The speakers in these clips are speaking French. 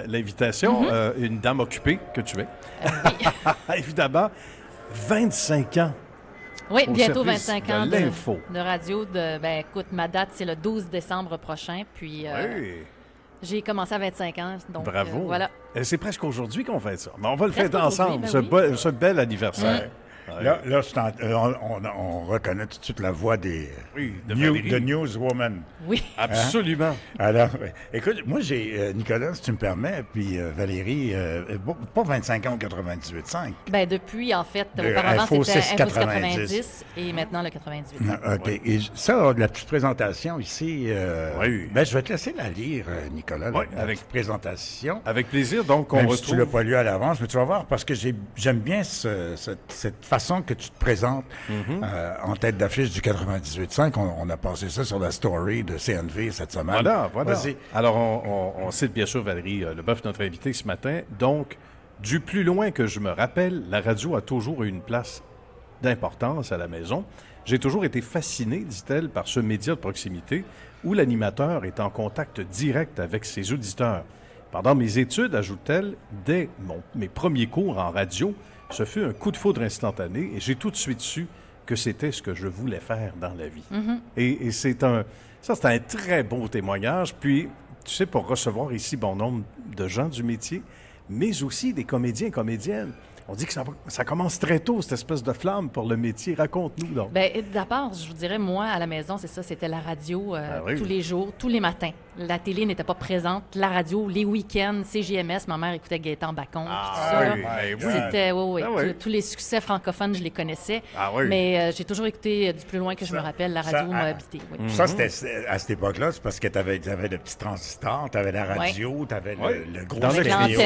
L'invitation, une dame occupée que tu es. Oui. Évidemment, 25 ans Oui, au bientôt service 25 de ans l'info. de radio. Écoute, ma date, c'est le 12 décembre prochain. Puis Oui, j'ai commencé à 25 ans. Donc, bravo. voilà. C'est presque aujourd'hui qu'on fait ça. Mais on va le Presque fêter ensemble, aujourd'hui, ben ce bel anniversaire. Ouais. Là, on reconnaît tout de suite la voix Oui, de de Valérie. Newswoman. Oui. Absolument. Alors, écoute, moi, j'ai Nicolas, si tu me permets, puis Valérie, pas 25 ans ou 98,5. Ben, depuis, en fait, De auparavant, Info c'était 6 Info 90 90 et maintenant le 98. OK. Et ça, la petite présentation ici, Oui. ben, je vais te laisser la lire, Nicolas, Oui, la avec- petite présentation. Avec plaisir, donc, on Même si tu retrouve... l'as pas lu à l'avance, mais tu vas voir, parce que j'aime bien cette façon que tu te présentes en tête d'affiche du 98.5. On a passé ça sur la story de CNV cette semaine. Voilà. Vas-y. Alors, on cite bien sûr Valérie Leboeuf, notre invitée ce matin. Donc, du plus loin que je me rappelle, la radio a toujours eu une place d'importance à la maison. J'ai toujours été fasciné, dit-elle, par ce média de proximité où l'animateur est en contact direct avec ses auditeurs. Pendant mes études, ajoute-t-elle, dès mes premiers cours en radio, ce fut un coup de foudre instantané et j'ai tout de suite su que c'était ce que je voulais faire dans la vie. Et c'est un très beau témoignage. Puis, tu sais, pour recevoir ici bon nombre de gens du métier, mais aussi des comédiens et comédiennes. On dit que ça commence très tôt, cette espèce de flamme pour le métier. Raconte-nous donc. Bien, d'abord, je vous dirais, moi, à la maison, c'est ça, c'était la radio oui. tous les jours, tous les matins. La télé n'était pas présente. La radio, les week-ends, CJMS, ma mère écoutait Gaëtan Bacon, puis tout ça. oui, là. ben oui. C'était, oui. Ah oui. Tous les succès francophones, je les connaissais. Ah oui. Mais j'ai toujours écouté du plus loin que je me rappelle. La radio m'a habité. Oui. Ça, c'était à cette époque-là, c'est parce que tu avais le petit transistor, tu avais la radio, tu avais Oui. le gros Dans le stéréo,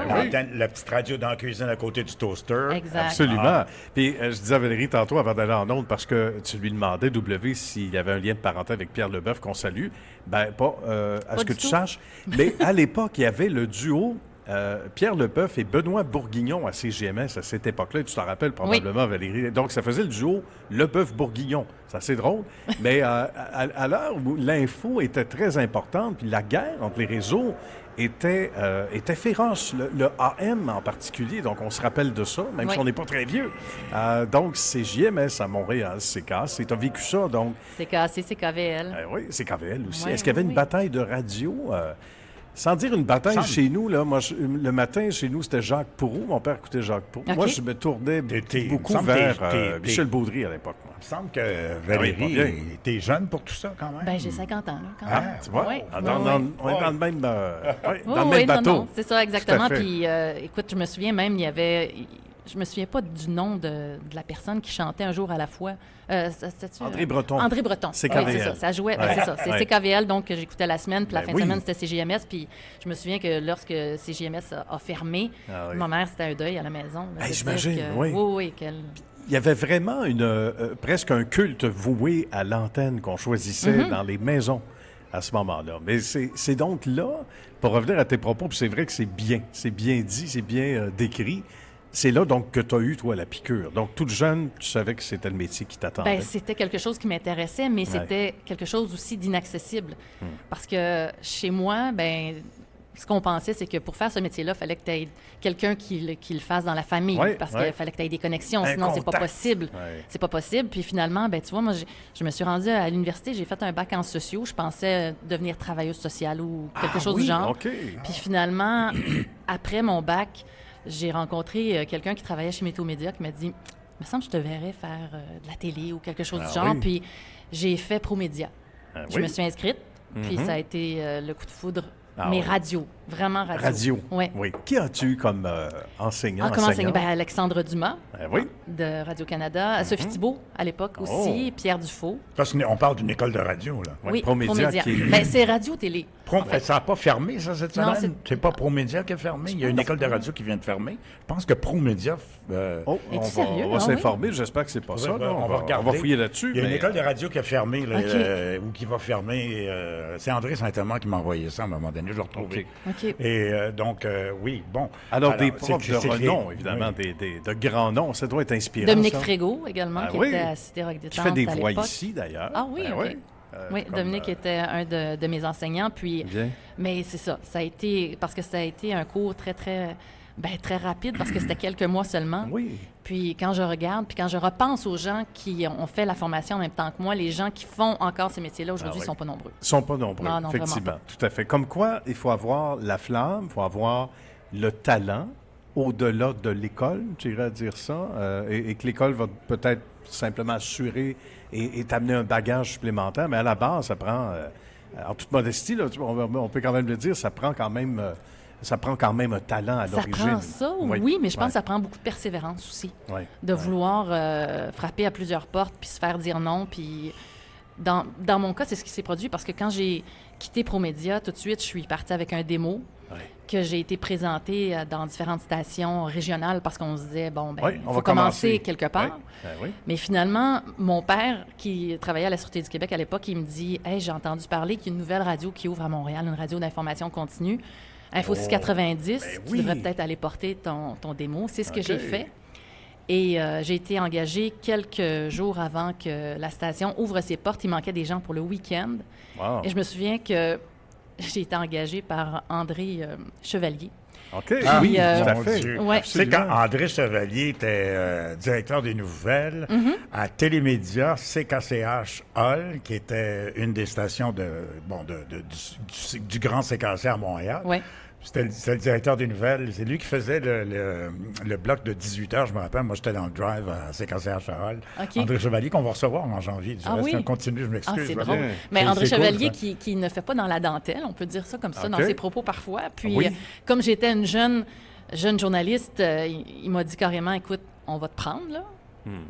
l'antenne, la petite radio dans la cuisine à côté du toaster. Exact. Absolument. Puis je disais à Valérie tantôt avant d'aller en ondes, parce que tu lui demandais, W, s'il y avait un lien de parenté avec Pierre Leboeuf, qu'on salue. Ben, pas à ce que du tu tout. saches. Mais à l'époque, il y avait le duo Pierre Leboeuf et Benoît Bourguignon à CGMS à cette époque-là. Tu t'en rappelles probablement, Valérie. Donc, ça faisait le duo Leboeuf-Bourguignon. C'est assez drôle. Mais à l'heure où l'info était très importante, puis la guerre entre les réseaux était féroce. Le AM en particulier, donc on se rappelle de ça, même Oui. si on n'est pas très vieux. Donc, c'est JMS à Montréal, c'est cassé. Tu as vécu ça, donc. C'est cassé, c'est KVL. Oui, c'est KVL aussi. Ouais, Est-ce qu'il y avait une oui. bataille de radio? Sans dire une bataille Semble. chez nous, là, moi, le matin, chez nous, c'était Jacques Pourreau. Mon père écoutait Jacques Pourreau. OK. Moi, je me tournais beaucoup semble vers t'es- Michel Baudry à l'époque. Moi. Il me semble que pas bien. Valérie, t'es jeune pour tout ça quand même. Ben, j'ai 50 ans, là, quand Ah, même. Tu vois? Oui, On est oui, dans oui. le même, Oui, dans le même bateau. non, c'est ça, exactement. Tout à fait. Puis, écoute, je me souviens même, il y avait... Je me souviens pas du nom de la personne qui chantait un jour à la fois. C'était-tu, André Breton. André Breton. C'est Oui, KVL. c'est ça. Ça jouait. Ouais. C'est ça. C'est Ouais. CKVL, donc, que j'écoutais la semaine. Puis la Ben fin oui. de semaine, c'était CGMS. Puis je me souviens que lorsque CGMS a fermé, Ah oui. ma mère, c'était un deuil à la maison. là, Hey, de j'imagine, dire que- oui. Oui, Il y avait vraiment presque un culte voué à l'antenne qu'on choisissait dans les maisons à ce moment-là. Mais c'est donc là, pour revenir à tes propos, puis c'est vrai que c'est bien dit, c'est bien décrit. C'est là donc que tu as eu, toi, la piqûre. Donc, toute jeune, tu savais que c'était le métier qui t'attendait. Ben, c'était quelque chose qui m'intéressait, mais c'était quelque chose aussi d'inaccessible. Parce que chez moi, ben, ce qu'on pensait, c'est que pour faire ce métier-là, il fallait que tu aies quelqu'un qui le fasse dans la famille. Ouais, parce ouais. qu'il fallait que tu aies des connexions, Un sinon c'est pas contact. possible. Ouais. C'est pas possible. Puis finalement, ben, tu vois, moi, je me suis rendue à l'université, j'ai fait un bac en sociaux. Je pensais devenir travailleuse sociale ou quelque chose oui, du genre. OK. Puis finalement, après mon bac, j'ai rencontré quelqu'un qui travaillait chez Météo Média qui m'a dit, il me semble que je te verrais faire de la télé ou quelque chose du genre. oui. Puis j'ai fait ProMédia. Je oui. me suis inscrite, puis ça a été le coup de foudre. Ah mais oui. radio, vraiment radio. Radio. Ouais. Oui. Qui as-tu comme enseignant? Ah, comment enseignante? enseigner? Ben, Alexandre Dumas Oui. de Radio-Canada, Sophie Thibault à l'époque aussi, Pierre Dufault. Parce qu'on parle d'une école de radio, là. Ouais, Oui, ProMédia ProMédia. qui est- Ben, c'est radio-télé. Ça n'a pas fermé, ça, cette Non, semaine? C'est pas ProMédia qui a fermé. Il y a une école de radio qui vient de fermer. Je pense que ProMédia... Oh, Es-tu on sérieux? va Ah oui? s'informer. J'espère que c'est pas ça. là. On va regarder. On va fouiller là-dessus. Il y a une mais, école de radio qui a fermé, là, OK. ou qui va fermer. C'est André Saint-Amand qui m'a envoyé ça à un moment donné. Je l'ai retrouvé. OK. OK. Et donc, oui, bon. Alors, des c'est- profs de c'est renom, les- évidemment, oui. de grands noms. Ça doit être inspirant. Dominique ça. Frégo également, Ah qui oui. était à Cité Rock Qui Détente fait des à voix l'époque. ici, d'ailleurs. Ah oui, Ben OK. Oui, Dominique était un de mes enseignants. Puis, mais c'est ça. Ça a été un cours très, très, très rapide parce que c'était quelques mois seulement. Oui. Puis quand je regarde, puis quand je repense aux gens qui ont fait la formation en même temps que moi, les gens qui font encore ces métiers-là aujourd'hui ne sont pas nombreux. Ils ne sont pas nombreux, non, effectivement. Tout à fait. Comme quoi, il faut avoir la flamme, il faut avoir le talent au-delà de l'école, tu irais dire ça, et que l'école va peut-être simplement assurer et t'amener un bagage supplémentaire, mais à la base, ça prend, en toute modestie, là, on peut quand même le dire, ça prend quand même un talent à l'origine. Ça prend ça, oui, mais je pense que ça prend beaucoup de persévérance aussi. De vouloir frapper à plusieurs portes, puis se faire dire non. Puis dans mon cas, c'est ce qui s'est produit parce que quand j'ai quitté ProMédia, tout de suite, je suis partie avec un démo que j'ai été présenté dans différentes stations régionales parce qu'on se disait, il faut commencer quelque part. Mais finalement, mon père, qui travaillait à la Sûreté du Québec à l'époque, il me dit, « Hey, j'ai entendu parler qu'il y a une nouvelle radio qui ouvre à Montréal, une radio d'information continue. Info 690, tu devrais peut-être aller porter ton démo. » C'est ce que j'ai fait. Et j'ai été engagée quelques jours avant que la station ouvre ses portes. Il manquait des gens pour le week-end. Wow. Et je me souviens que j'ai été engagée par André Chevalier. OK. Puis, tout à fait. Ouais. Tu sais, quand André Chevalier était directeur des nouvelles à Télémédia CKCH Hall, qui était une des stations du Grand CKC à Montréal. Ouais. C'était le directeur des nouvelles. C'est lui qui faisait le bloc de 18 heures, je me rappelle. Moi, j'étais dans le drive à CKCH Hall. Okay. André Chevalier, qu'on va recevoir en janvier. On continue, je m'excuse. C'est drôle. Mais André Chevalier, qui ne fait pas dans la dentelle, on peut dire ça comme ça, dans ses propos parfois. Puis, comme j'étais une jeune journaliste, il m'a dit carrément, écoute, on va te prendre, là,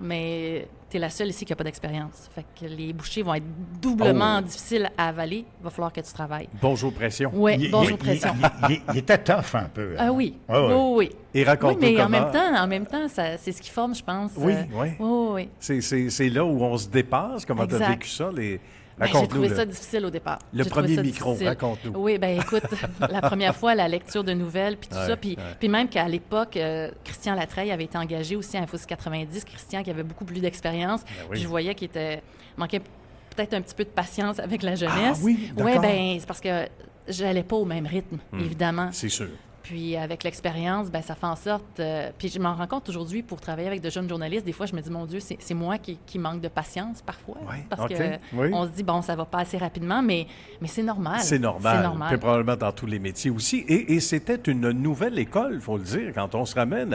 mais tu es la seule ici qui n'a pas d'expérience. Fait que les bouchées vont être doublement difficiles à avaler. Il va falloir que tu travailles. Bonjour pression. Oui, bonjour pression. Il était tough un peu. Ah oui. Oui. Et raconte-nous mais comment... en même temps, c'est ce qui forme, je pense. Oui. C'est là où on se dépasse. Comment tu as vécu ça? J'ai trouvé ça difficile au départ. Le premier micro, raconte-nous. Oui, écoute, la première fois, la lecture de nouvelles, puis tout ça, puis même qu'à l'époque, Christian Latreille avait été engagé aussi à Info 90, Christian qui avait beaucoup plus d'expérience, puis je voyais qu'il manquait peut-être un petit peu de patience avec la jeunesse. Ah oui, d'accord. Oui, c'est parce que j'allais pas au même rythme, évidemment. C'est sûr. Puis avec l'expérience, ça fait en sorte... puis je m'en rends compte aujourd'hui, pour travailler avec de jeunes journalistes, des fois, je me dis, mon Dieu, c'est moi qui manque de patience parfois. Parce qu'on se dit, ça va pas assez rapidement, mais c'est normal. C'est normal. Puis probablement dans tous les métiers aussi. Et c'était une nouvelle école, il faut le dire. Quand on se ramène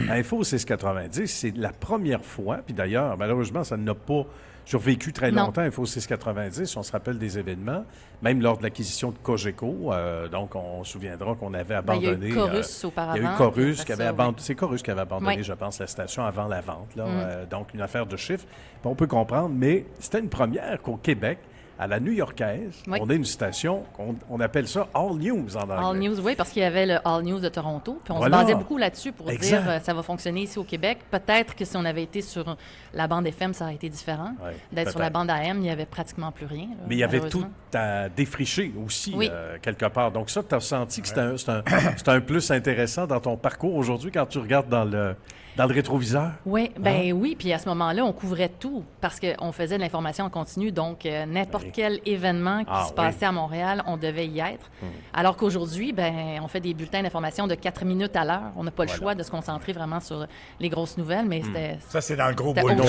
à Info 690, c'est la première fois, puis d'ailleurs, malheureusement, ça n'a pas survécu très longtemps, Info 690, on se rappelle des événements, même lors de l'acquisition de Cogeco, donc on se souviendra qu'on avait abandonné... il y a eu Corus auparavant. Il y a eu Corus qui avait abandonné, c'est Corus qui avait abandonné, je pense, la station avant la vente, là, donc une affaire de chiffres. Puis on peut comprendre, mais c'était une première qu'au Québec, à la New-Yorkaise, on a une station, on appelle ça All News en anglais. All News, oui, parce qu'il y avait le All News de Toronto. Puis on se basait beaucoup là-dessus pour dire ça va fonctionner ici au Québec. Peut-être que si on avait été sur la bande FM, ça aurait été différent. D'être sur la bande AM, il n'y avait pratiquement plus rien. Là, mais il y avait tout à défricher aussi, quelque part. Donc ça, tu as senti que c'était un plus intéressant dans ton parcours aujourd'hui quand tu regardes dans le rétroviseur? Oui, oui. Puis à ce moment-là, on couvrait tout parce qu'on faisait de l'information en continu. Donc, n'importe quel événement qui se passait à Montréal, on devait y être. Alors qu'aujourd'hui, on fait des bulletins d'information de 4 minutes à l'heure. On n'a pas le choix de se concentrer vraiment sur les grosses nouvelles, mais c'était... Ça, c'est dans le gros boulot.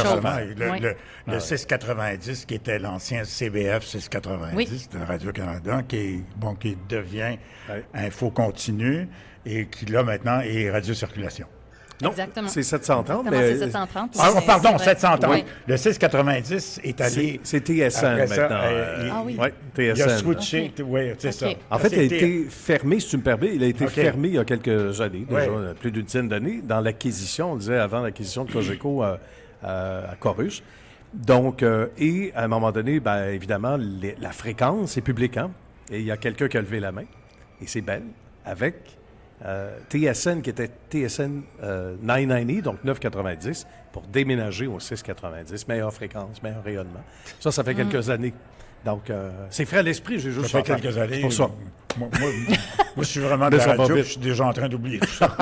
Le 690, qui était l'ancien CBF 690 de Radio-Canada, qui devient Info Continu et qui, là, maintenant, est Radio-Circulation. Non, exactement. C'est 730. C'est 730. Pardon, 730. Oui. Le 690 est allé... C'est TSN maintenant. Oui. TSN. Il a switché. Oui, c'est ça. En fait, il a été fermé, si tu me permets, il a été fermé il y a quelques années, déjà plus d'une dizaine d'années, dans l'acquisition, on disait avant l'acquisition de Cogeco à Corus. Donc, et à un moment donné, évidemment, la fréquence est publique, hein? Et il y a quelqu'un qui a levé la main, et c'est Bell, avec... TSN qui était TSN 990, donc 990, pour déménager au 690. Meilleure fréquence, meilleur rayonnement. Ça fait quelques années. Donc, c'est frais à l'esprit, j'ai juste ça fait quelques années. C'est pour ça. Moi, je suis vraiment de la radio, puis je suis déjà en train d'oublier tout ça.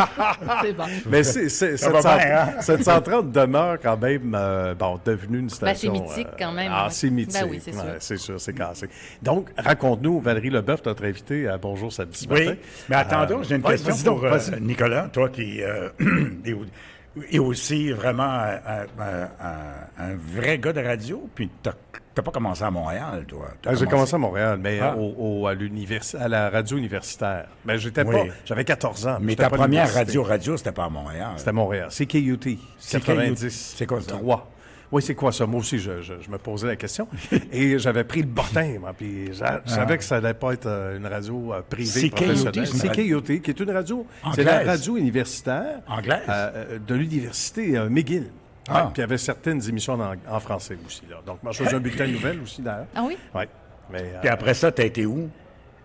C'est bon. Mais 730 demeure quand même devenue une station... c'est mythique quand même. C'est mythique. Ben oui, c'est sûr. C'est sûr, c'est cassé. Donc, raconte-nous, Valérie Leboeuf, notre invitée à Bonjour Samedi matin. Oui, mais attendons, j'ai une question pour Nicolas, toi qui est aussi vraiment un vrai gars de radio, puis t'as pas commencé à Montréal, toi. J'ai commencé à Montréal, mais à la radio universitaire. Mais j'avais 14 ans. Mais ta première radio, c'était pas à Montréal. C'était à Montréal. C'est KUT, 90. C'est quoi ça? 3. Oui, c'est quoi ça? Moi aussi, je me posais la question. Et j'avais pris le bottin, moi, puis je savais que ça n'allait pas être une radio privée professionnelle. C'est KUT, qui est une radio... Anglaise. C'est la radio universitaire Anglaise. De l'université McGill. Puis il y avait certaines émissions en français aussi. Là. Donc, moi, je faisais un bulletin de nouvelles aussi, d'ailleurs. Ah oui? Oui. Puis après ça, t'as été où?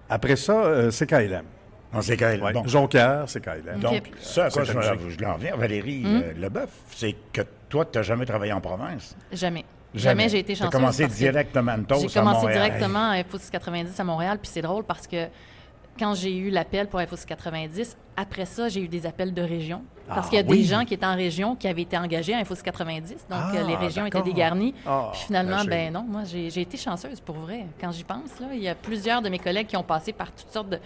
Après ça, c'est KLM. Non, c'est KLM. Ouais. Bon. Jonquière, c'est KLM. Donc, ça, à quoi je l'en reviens, Valérie Leboeuf, c'est que toi, tu n'as jamais travaillé en province. Jamais. Jamais j'ai été chanceuse. Tu as commencé directement à Mentos, j'ai commencé directement à Info 690 à Montréal, puis c'est drôle parce que quand j'ai eu l'appel pour Info 690, après ça, j'ai eu des appels de région. Parce qu'il y a des gens qui étaient en région qui avaient été engagés à Info 690. Donc, les régions étaient dégarnies. Puis finalement, non, moi, j'ai été chanceuse pour vrai. Quand j'y pense, là, il y a plusieurs de mes collègues qui ont passé par toutes sortes de...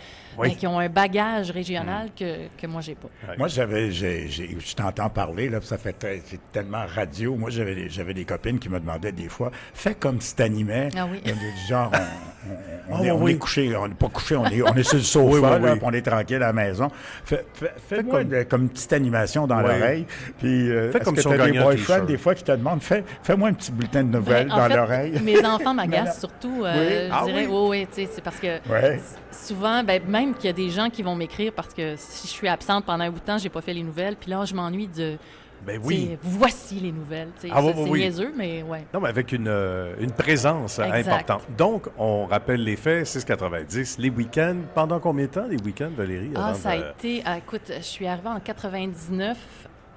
qui ont un bagage régional que moi, j'ai pas. Moi, je t'entends parler, là, c'est tellement radio. Moi, j'avais des copines qui me demandaient des fois, fais comme si t'animais. Ah oui. Genre, on est couché, on n'est pas couché, on est sur le sofa, là, puis on est tranquille à la maison. Fais-moi comme une petite animation dans l'oreille. Puis, est-ce que tu as des boyfriends, des fois, qui te demandent, fais-moi un petit bulletin de nouvelles dans l'oreille? Mes enfants m'agacent surtout. Je dirais, oui, c'est parce que souvent, même qu'il y a des gens qui vont m'écrire parce que si je suis absente pendant un bout de temps, j'ai pas fait les nouvelles, puis là, je m'ennuie de... voici les nouvelles. C'est niaiseux, mais ouais. Non, mais avec une présence importante. Donc, on rappelle les faits, 6,90. Les week-ends, pendant combien de temps, les week-ends, Valérie? Ça a été... écoute, je suis arrivée en 99,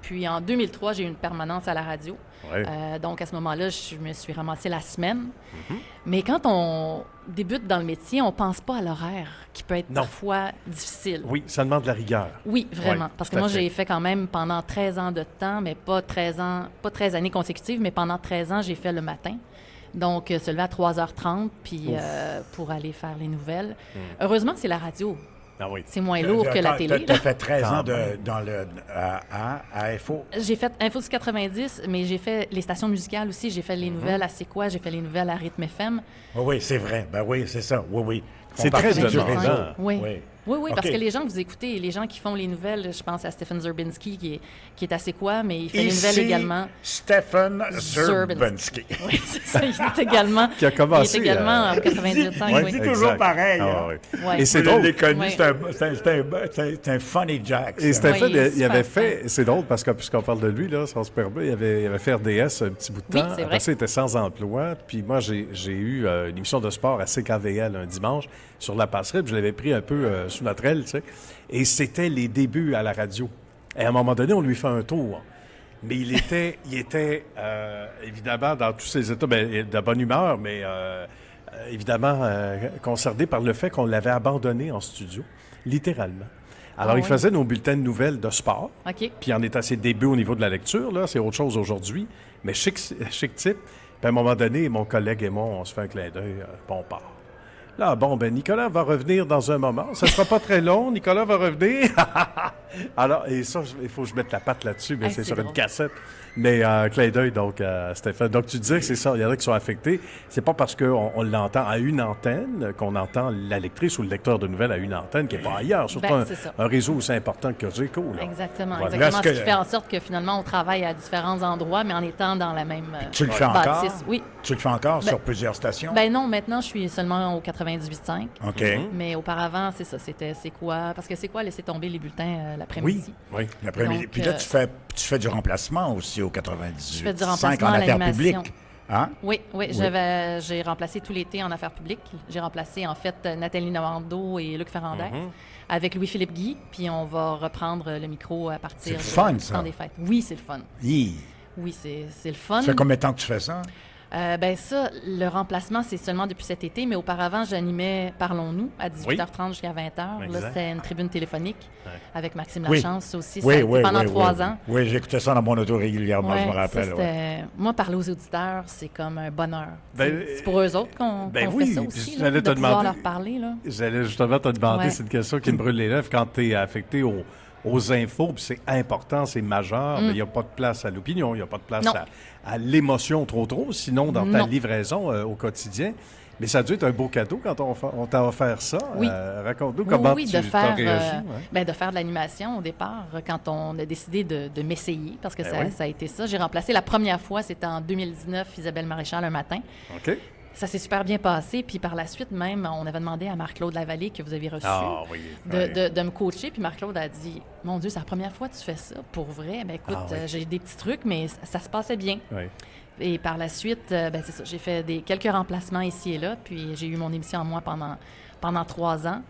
puis en 2003, j'ai eu une permanence à la radio. Ouais. Donc, à ce moment-là, je me suis ramassée la semaine. Mais quand on débute dans le métier, on pense pas à l'horaire, qui peut être parfois difficile. Oui, ça demande de la rigueur. Oui, vraiment. Parce que moi, j'ai fait quand même pendant 13 ans de temps, mais pas 13 années consécutives, mais pendant 13 ans, j'ai fait le matin. Donc, se lever à 3h30 puis, pour aller faire les nouvelles. Heureusement, c'est la radio. Ah oui. C'est moins lourd que la télé. Tu as fait 13 ans à Info? J'ai fait Info 690, mais j'ai fait les stations musicales aussi. J'ai fait les nouvelles à C'est quoi? J'ai fait les nouvelles à Rythme FM. Oui, c'est vrai. Ben oui, c'est ça. Oui. C'est très intéressant. Oui, parce que les gens que vous écoutez, les gens qui font les nouvelles, je pense à Stephen Zerbinski, qui est à C'est quoi, mais il fait les nouvelles également. Stephen Zerbinski. Oui, c'est ça. Il est également... qui a commencé... Il est également en 98.5. On dit toujours pareil. Et c'est drôle. Je l'ai connu, c'est un funny Jack. Et Stephen, il avait fait... C'est drôle, parce que puisqu'on parle de lui, là, son super bien, il avait fait RDS un petit bout de temps. Après ça, il était sans emploi. Puis moi, j'ai eu une émission de sport à CKVL un dimanche sur la passerelle. Je l'avais pris un peu sous notre aile, tu sais. Et c'était les débuts à la radio. Et à un moment donné, on lui fait un tour. Mais il était évidemment, dans tous ses états, de bonne humeur, mais évidemment concerné par le fait qu'on l'avait abandonné en studio, littéralement. Alors, il faisait nos bulletins de nouvelles de sport. OK. Puis en est à ses débuts au niveau de la lecture, là, c'est autre chose aujourd'hui. Mais chic type. Puis à un moment donné, mon collègue et moi, on se fait un clin d'œil, on part. Là, Nicolas va revenir dans un moment. Ça ne sera pas très long. Nicolas va revenir. Alors, et ça, il faut que je mette la patte là-dessus, mais c'est sur une cassette. Mais clin d'œil, donc, Stéphane. Donc, tu disais que c'est ça, il y en a qui sont affectés. C'est pas parce qu'on l'entend à une antenne qu'on entend la lectrice ou le lecteur de nouvelles à une antenne qui n'est pas ailleurs. Surtout un réseau aussi important que Cogeco. Exactement. Ce qui fait en sorte que finalement, on travaille à différents endroits, mais en étant dans la même Tu le fais encore? Oui. Tu le fais encore sur plusieurs stations? Non, maintenant, je suis seulement au 98.5. OK. Mais auparavant, c'est ça. C'était C'est quoi? Parce que C'est quoi laisser tomber les bulletins l'après-midi? Oui. L'après-midi. Puis là, tu fais du remplacement aussi au 98. Je fais du remplacement en à affaires l'animation. publiques. Hein? Oui. J'ai remplacé tout l'été en affaires publiques. J'ai remplacé, en fait, Nathalie Normando et Luc Ferrandez avec Louis-Philippe Guy. Puis on va reprendre le micro à partir du temps des fêtes. Oui, c'est le fun. Oui, c'est le fun. Ça fait combien de temps que tu fais ça? Ça, le remplacement, c'est seulement depuis cet été, mais auparavant, j'animais Parlons-nous à 18h30 jusqu'à 20h. Là, c'était une tribune téléphonique avec Maxime Lachance aussi. Ça a été pendant 3 ans. Oui, j'écoutais ça dans mon auto régulièrement, je me rappelle. Moi, parler aux auditeurs, c'est comme un bonheur. C'est pour eux autres qu'on fait ça aussi, j'allais de pouvoir leur parler. Là. J'allais justement te demander, c'est une question qui me brûle les lèvres quand tu es affecté aux infos, puis c'est important, c'est majeur, mais il n'y a pas de place à l'opinion, il n'y a pas de place à l'émotion trop, sinon dans ta livraison au quotidien. Mais ça a dû être un beau cadeau quand on t'a offert ça. Oui. Raconte-nous comment tu as réagi. De faire de l'animation au départ, quand on a décidé de m'essayer, parce que ça a été ça. J'ai remplacé la première fois, c'était en 2019, Isabelle Maréchal un matin. OK. Ça s'est super bien passé. Puis par la suite, même, on avait demandé à Marc-Claude Lavallée, que vous avez reçu, de me coacher. Puis Marc-Claude a dit, « Mon Dieu, c'est la première fois que tu fais ça. Pour vrai, écoute, j'ai des petits trucs, mais ça se passait bien. Oui. » Et par la suite, c'est ça, j'ai fait quelques remplacements ici et là. Puis j'ai eu mon émission en moi pendant 3 ans.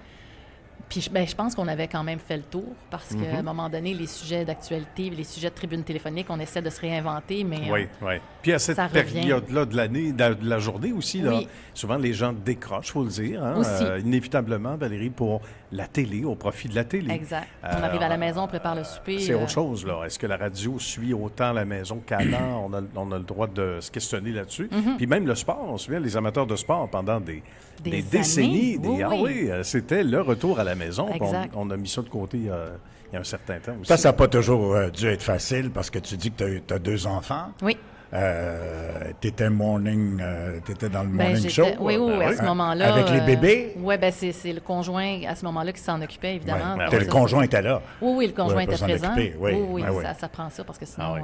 Puis je pense qu'on avait quand même fait le tour parce qu'à un moment donné, les sujets d'actualité, les sujets de tribune téléphonique, on essaie de se réinventer, mais oui. Puis à cette période-là de l'année, de la journée aussi, là, souvent les gens décrochent, il faut le dire, inévitablement, Valérie, pour la télé, au profit de la télé. Exact. On arrive à la maison, on prépare le souper. C'est autre chose, là. Est-ce que la radio suit autant la maison qu'avant? On a le droit de se questionner là-dessus. Puis même le sport, on se souvient, les amateurs de sport, pendant des décennies, c'était le retour à la maison. On a mis ça de côté il y a un certain temps aussi. Ça n'a pas toujours dû être facile parce que tu dis que tu as 2 enfants. Oui. T'étais dans le morning show. Oui, à ce moment-là. Avec les bébés? Oui, c'est le conjoint à ce moment-là qui s'en occupait, évidemment. Le conjoint était là. Oui, le conjoint était présent. Oui. Ça prend ça parce que sinon,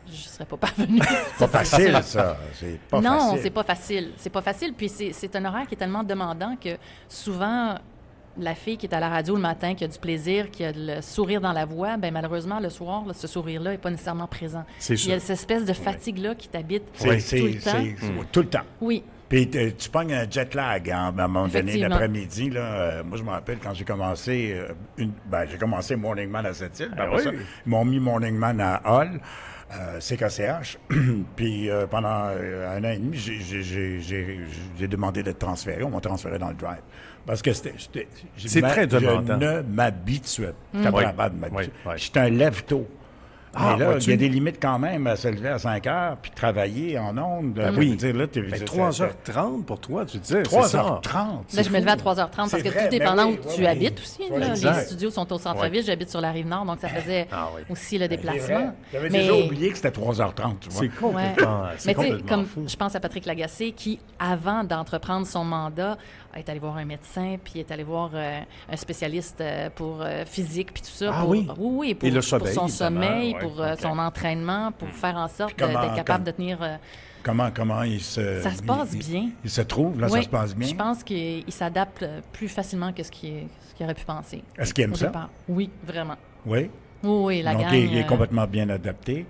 je ne serais pas parvenue. C'est pas facile, ça. C'est pas facile. Non, c'est pas facile. C'est pas facile. Puis c'est un horaire qui est tellement demandant que souvent, la fille qui est à la radio le matin, qui a du plaisir, qui a le sourire dans la voix, malheureusement, le soir, ce sourire-là n'est pas nécessairement présent. C'est sûr. Il y a cette espèce de fatigue-là qui t'habite tout le temps. Tout le temps. Oui. Puis tu pognes un jet lag à un moment donné, l'après-midi. Moi, je me rappelle quand j'ai commencé, j'ai commencé Morning Man à Sept-Îles. Ils m'ont mis Morning Man à Hall. CKCH. Puis pendant 1 an et demi, j'ai demandé d'être transféré. On m'a transféré dans le drive. Parce que c'est très demandant. Je ne m'habituais pas capable de m'habituer. J'étais un lève-tôt. Ah, mais là, il y a des limites quand même à se lever à 5 heures puis travailler en ondes. Oui. 3h30 pour toi, tu disais. 3h30. Je me levais à 3h30 parce que tout dépendant où tu habites aussi. Là, les studios sont au centre-ville, j'habite sur la Rive-Nord, donc ça faisait aussi le déplacement. J'avais déjà oublié que c'était 3h30. C'est complètement mais tu sais, comme je pense à Patrick Lagacé qui, avant d'entreprendre son mandat, est allé voir un médecin, puis est allé voir un spécialiste pour physique, puis tout ça. Pour son sommeil, pour son entraînement, pour faire en sorte d'être capable de tenir... Comment il se... Ça se passe bien. Il se trouve, là, ça se passe bien? Je pense qu'il s'adapte plus facilement que ce qu'il aurait pu penser. Est-ce qu'il aime ça? Départ. Oui, vraiment. Oui? Oui, la gang... Donc, il est complètement bien adapté?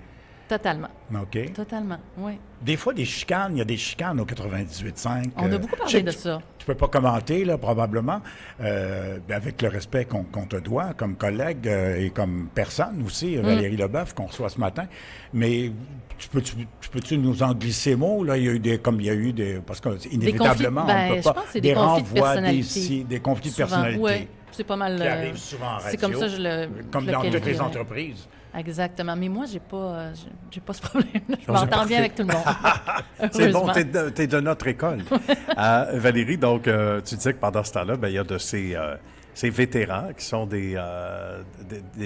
Totalement. OK. Totalement, oui. Des fois, il y a des chicanes au 98.5. On a beaucoup parlé de ça. Tu peux pas commenter, là, probablement, avec le respect qu'on te doit, comme collègue et comme personne aussi, Valérie Leboeuf, qu'on reçoit ce matin. Mais peux-tu nous en glisser mot? Là, il y a eu des... Parce qu'inévitablement, on ne peut pas... Des renvois, des conflits de personnalité. Oui, c'est pas mal... Qui arrivent souvent en radio. C'est comme ça comme dans toutes les entreprises. Exactement. Mais moi, j'ai pas ce problème. Je m'entends bien avec tout le monde. C'est bon, t'es de notre école. Valérie, donc, tu disais que pendant ce temps-là, il y a de ces vétérans qui sont des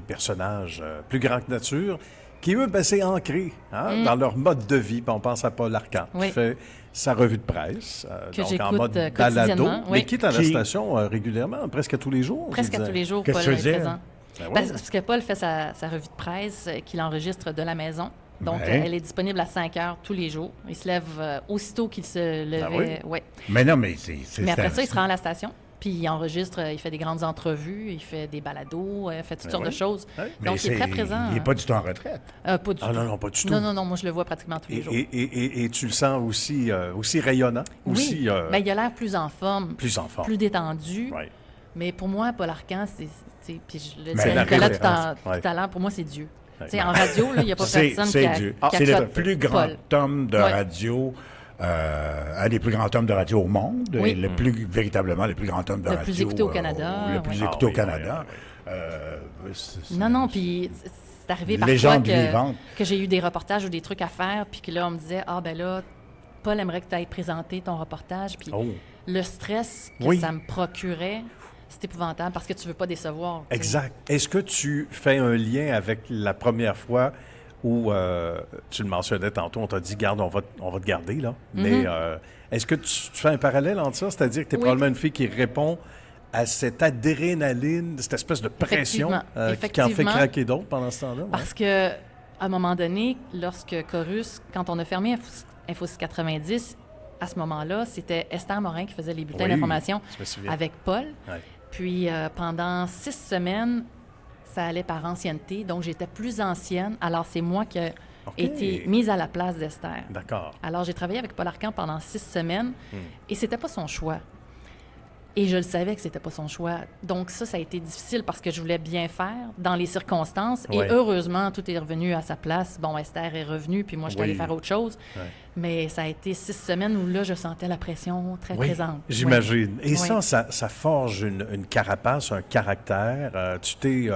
personnages plus grands que nature, qui, eux, c'est ancré dans leur mode de vie. On pense à Paul Arcand, qui fait sa revue de presse, donc en mode balado, mais qui est à la station régulièrement, presque tous les jours. Presque tous les jours, Paul est présent. Parce que Paul fait sa revue de presse qu'il enregistre de la maison. Donc, elle est disponible à 5 heures tous les jours. Il se lève aussitôt qu'il se levait. Mais non, mais Mais après ça, il se rend à la station. Puis il enregistre, il fait des grandes entrevues, il fait des balados, il fait toutes sortes de choses. Donc, il est très présent. Il n'est pas du tout en retraite. Pas du tout. Non, pas du tout. Non, moi, je le vois pratiquement tous les jours. Et tu le sens aussi rayonnant? Oui, aussi, il a l'air plus en forme. Plus en forme. Plus détendu. Oui. Mais pour moi, Paul Arcand, puis je le dis Mais à Nicolas tout à l'heure, pour moi, c'est Dieu. En radio, il n'y a pas personne qui C'est Dieu. C'est le plus grand homme de radio un des plus grands hommes de radio au monde, et véritablement le plus grand homme de radio. Le plus écouté au Canada. Le plus écouté au Canada. Non, puis c'est arrivé parfois que j'ai eu des reportages ou des trucs à faire, puis que là, on me disait, ben là, Paul aimerait que tu ailles présenter ton reportage, puis le stress que ça me procurait, c'est épouvantable parce que tu veux pas décevoir. Exact. Est-ce que tu fais un lien avec la première fois où, tu le mentionnais tantôt, on t'a dit, garde, on va te garder, là. Mais est-ce que tu fais un parallèle entre ça? C'est-à-dire que tu es probablement une fille qui répond à cette adrénaline, cette espèce de pression qui en fait craquer d'autres pendant ce temps-là? Parce que à un moment donné, lorsque Corus, quand on a fermé Info 90, à ce moment-là, c'était Esther Morin qui faisait les bulletins d'information avec Paul. Ouais. Puis pendant 6 semaines, ça allait par ancienneté. Donc, j'étais plus ancienne. Alors, c'est moi qui ai été mise à la place d'Esther. D'accord. Alors, j'ai travaillé avec Paul Arcand pendant 6 semaines et c'était pas son choix. Et je le savais que c'était pas son choix. Donc ça a été difficile parce que je voulais bien faire dans les circonstances. Et heureusement, tout est revenu à sa place. Bon, Esther est revenue, puis moi, je suis allée faire autre chose. Ouais. Mais ça a été 6 semaines où là, je sentais la pression très présente. J'imagine. Et ça forge une carapace, un caractère. Tu t'es...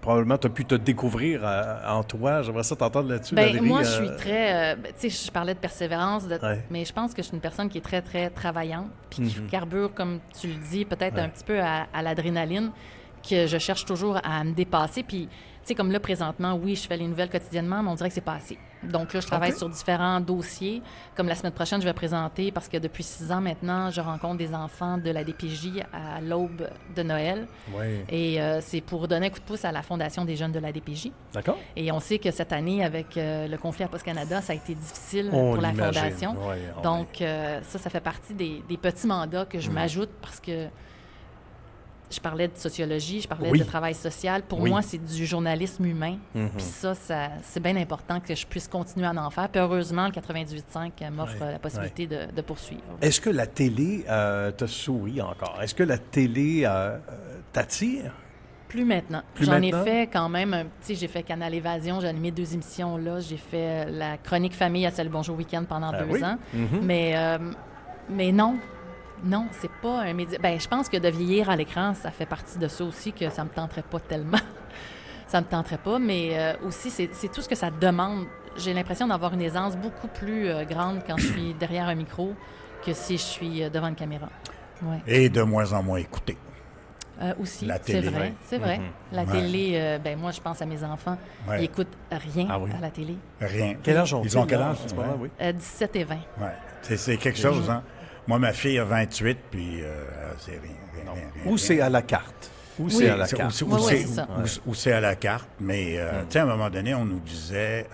probablement, tu as pu te découvrir en toi. J'aimerais ça t'entendre là-dessus, Valérie. Moi, je suis très... tu sais, je parlais de persévérance, mais je pense que je suis une personne qui est très, très travaillante, puis qui carbure, comme tu le dis, peut-être un petit peu à l'adrénaline, que je cherche toujours à me dépasser. Puis, tu sais, comme là, présentement, oui, je fais les nouvelles quotidiennement, mais on dirait que c'est pas assez. Donc là, je travaille sur différents dossiers. Comme la semaine prochaine, je vais présenter, parce que depuis 6 ans maintenant, je rencontre des enfants de la DPJ à l'aube de Noël. Et c'est pour donner un coup de pouce à la Fondation des jeunes de la DPJ. D'accord. Et on sait que cette année, avec le conflit à Post-Canada, ça a été difficile pour la Fondation. Donc, ça fait partie des petits mandats que je m'ajoute parce que je parlais de sociologie, je parlais de travail social. Pour moi, c'est du journalisme humain. Puis ça, c'est bien important que je puisse continuer à en faire. Puis heureusement, le 98.5 m'offre la possibilité de poursuivre. Est-ce que la télé te sourit encore? Est-ce que la télé t'attire? Plus maintenant. J'en ai fait quand même, j'ai fait Canal Évasion, j'ai animé 2 émissions là. J'ai fait la chronique famille à Salut Bonjour Week-end pendant 2 ans. Mais non. Non, c'est pas un média. Bien, je pense que de vieillir à l'écran, ça fait partie de ça aussi, que ça me tenterait pas tellement. Ça me tenterait pas, mais aussi, c'est tout ce que ça demande. J'ai l'impression d'avoir une aisance beaucoup plus grande quand je suis derrière un micro que si je suis devant une caméra. Ouais. Et de moins en moins écouté. Aussi, la télé, c'est vrai. La télé, moi, je pense à mes enfants. Ils n'écoutent rien à la télé. Rien. Quel âge ont-ils? Ils ont quel âge? 17 et 20. Ouais. C'est quelque chose, hein? Moi, ma fille a 28, puis c'est rien. Ou c'est à la carte. Ou c'est à la carte. Ou c'est à la carte. Mais, tu sais, à un moment donné, on nous disait,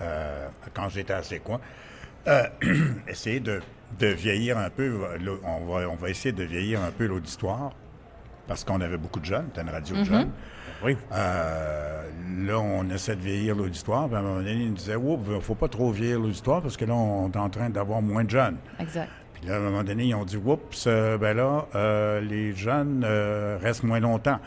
quand j'étais à C'est quoi, essayer de vieillir un peu, on va essayer de vieillir un peu l'auditoire, parce qu'on avait beaucoup de jeunes, c'était une radio de jeunes. Oui. Là, on essaie de vieillir l'auditoire, puis à un moment donné, ils nous disaient, il ne faut pas trop vieillir l'auditoire, parce que là, on est en train d'avoir moins de jeunes. Exact. Là, à un moment donné, ils ont dit, oups, les jeunes restent moins longtemps.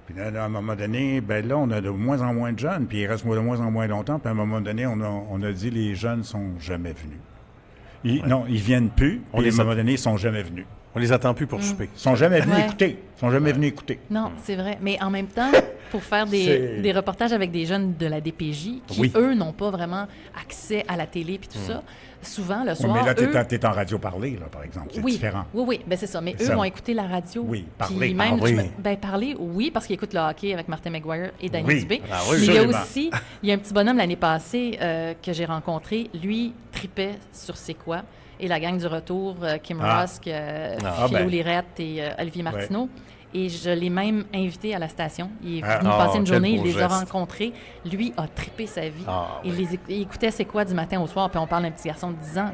Puis là, à un moment donné, là, on a de moins en moins de jeunes, puis ils restent de moins en moins longtemps. Puis à un moment donné, on a dit, les jeunes sont jamais venus. Non, ils viennent plus, puis à un moment donné, ils sont jamais venus. On les attend plus pour souper. Ils sont jamais venus écouter. Ils sont jamais venus écouter. Non, c'est vrai. Mais en même temps, pour faire des reportages avec des jeunes de la DPJ qui, eux, n'ont pas vraiment accès à la télé puis tout ça, souvent, le soir, mais là, t'es en radio parlé, là, par exemple. C'est différent. Oui, bien c'est ça. Mais eux vont écouter la radio. Oui, parler. Puis même, parler, oui, parce qu'ils écoutent le hockey avec Martin McGuire et Danny Dubé. Mais il y a aussi, il y a un petit bonhomme l'année passée que j'ai rencontré. Lui, tripait sur C'est quoi? Et la gang du retour, Kim Rusk, Philo Lirette et Olivier Martineau. Et je l'ai même invité à la station. Il est venu passer une journée, il les a rencontrés. Lui a trippé sa vie. Il écoutait C'est quoi du matin au soir, puis on parle d'un petit garçon de 10 ans.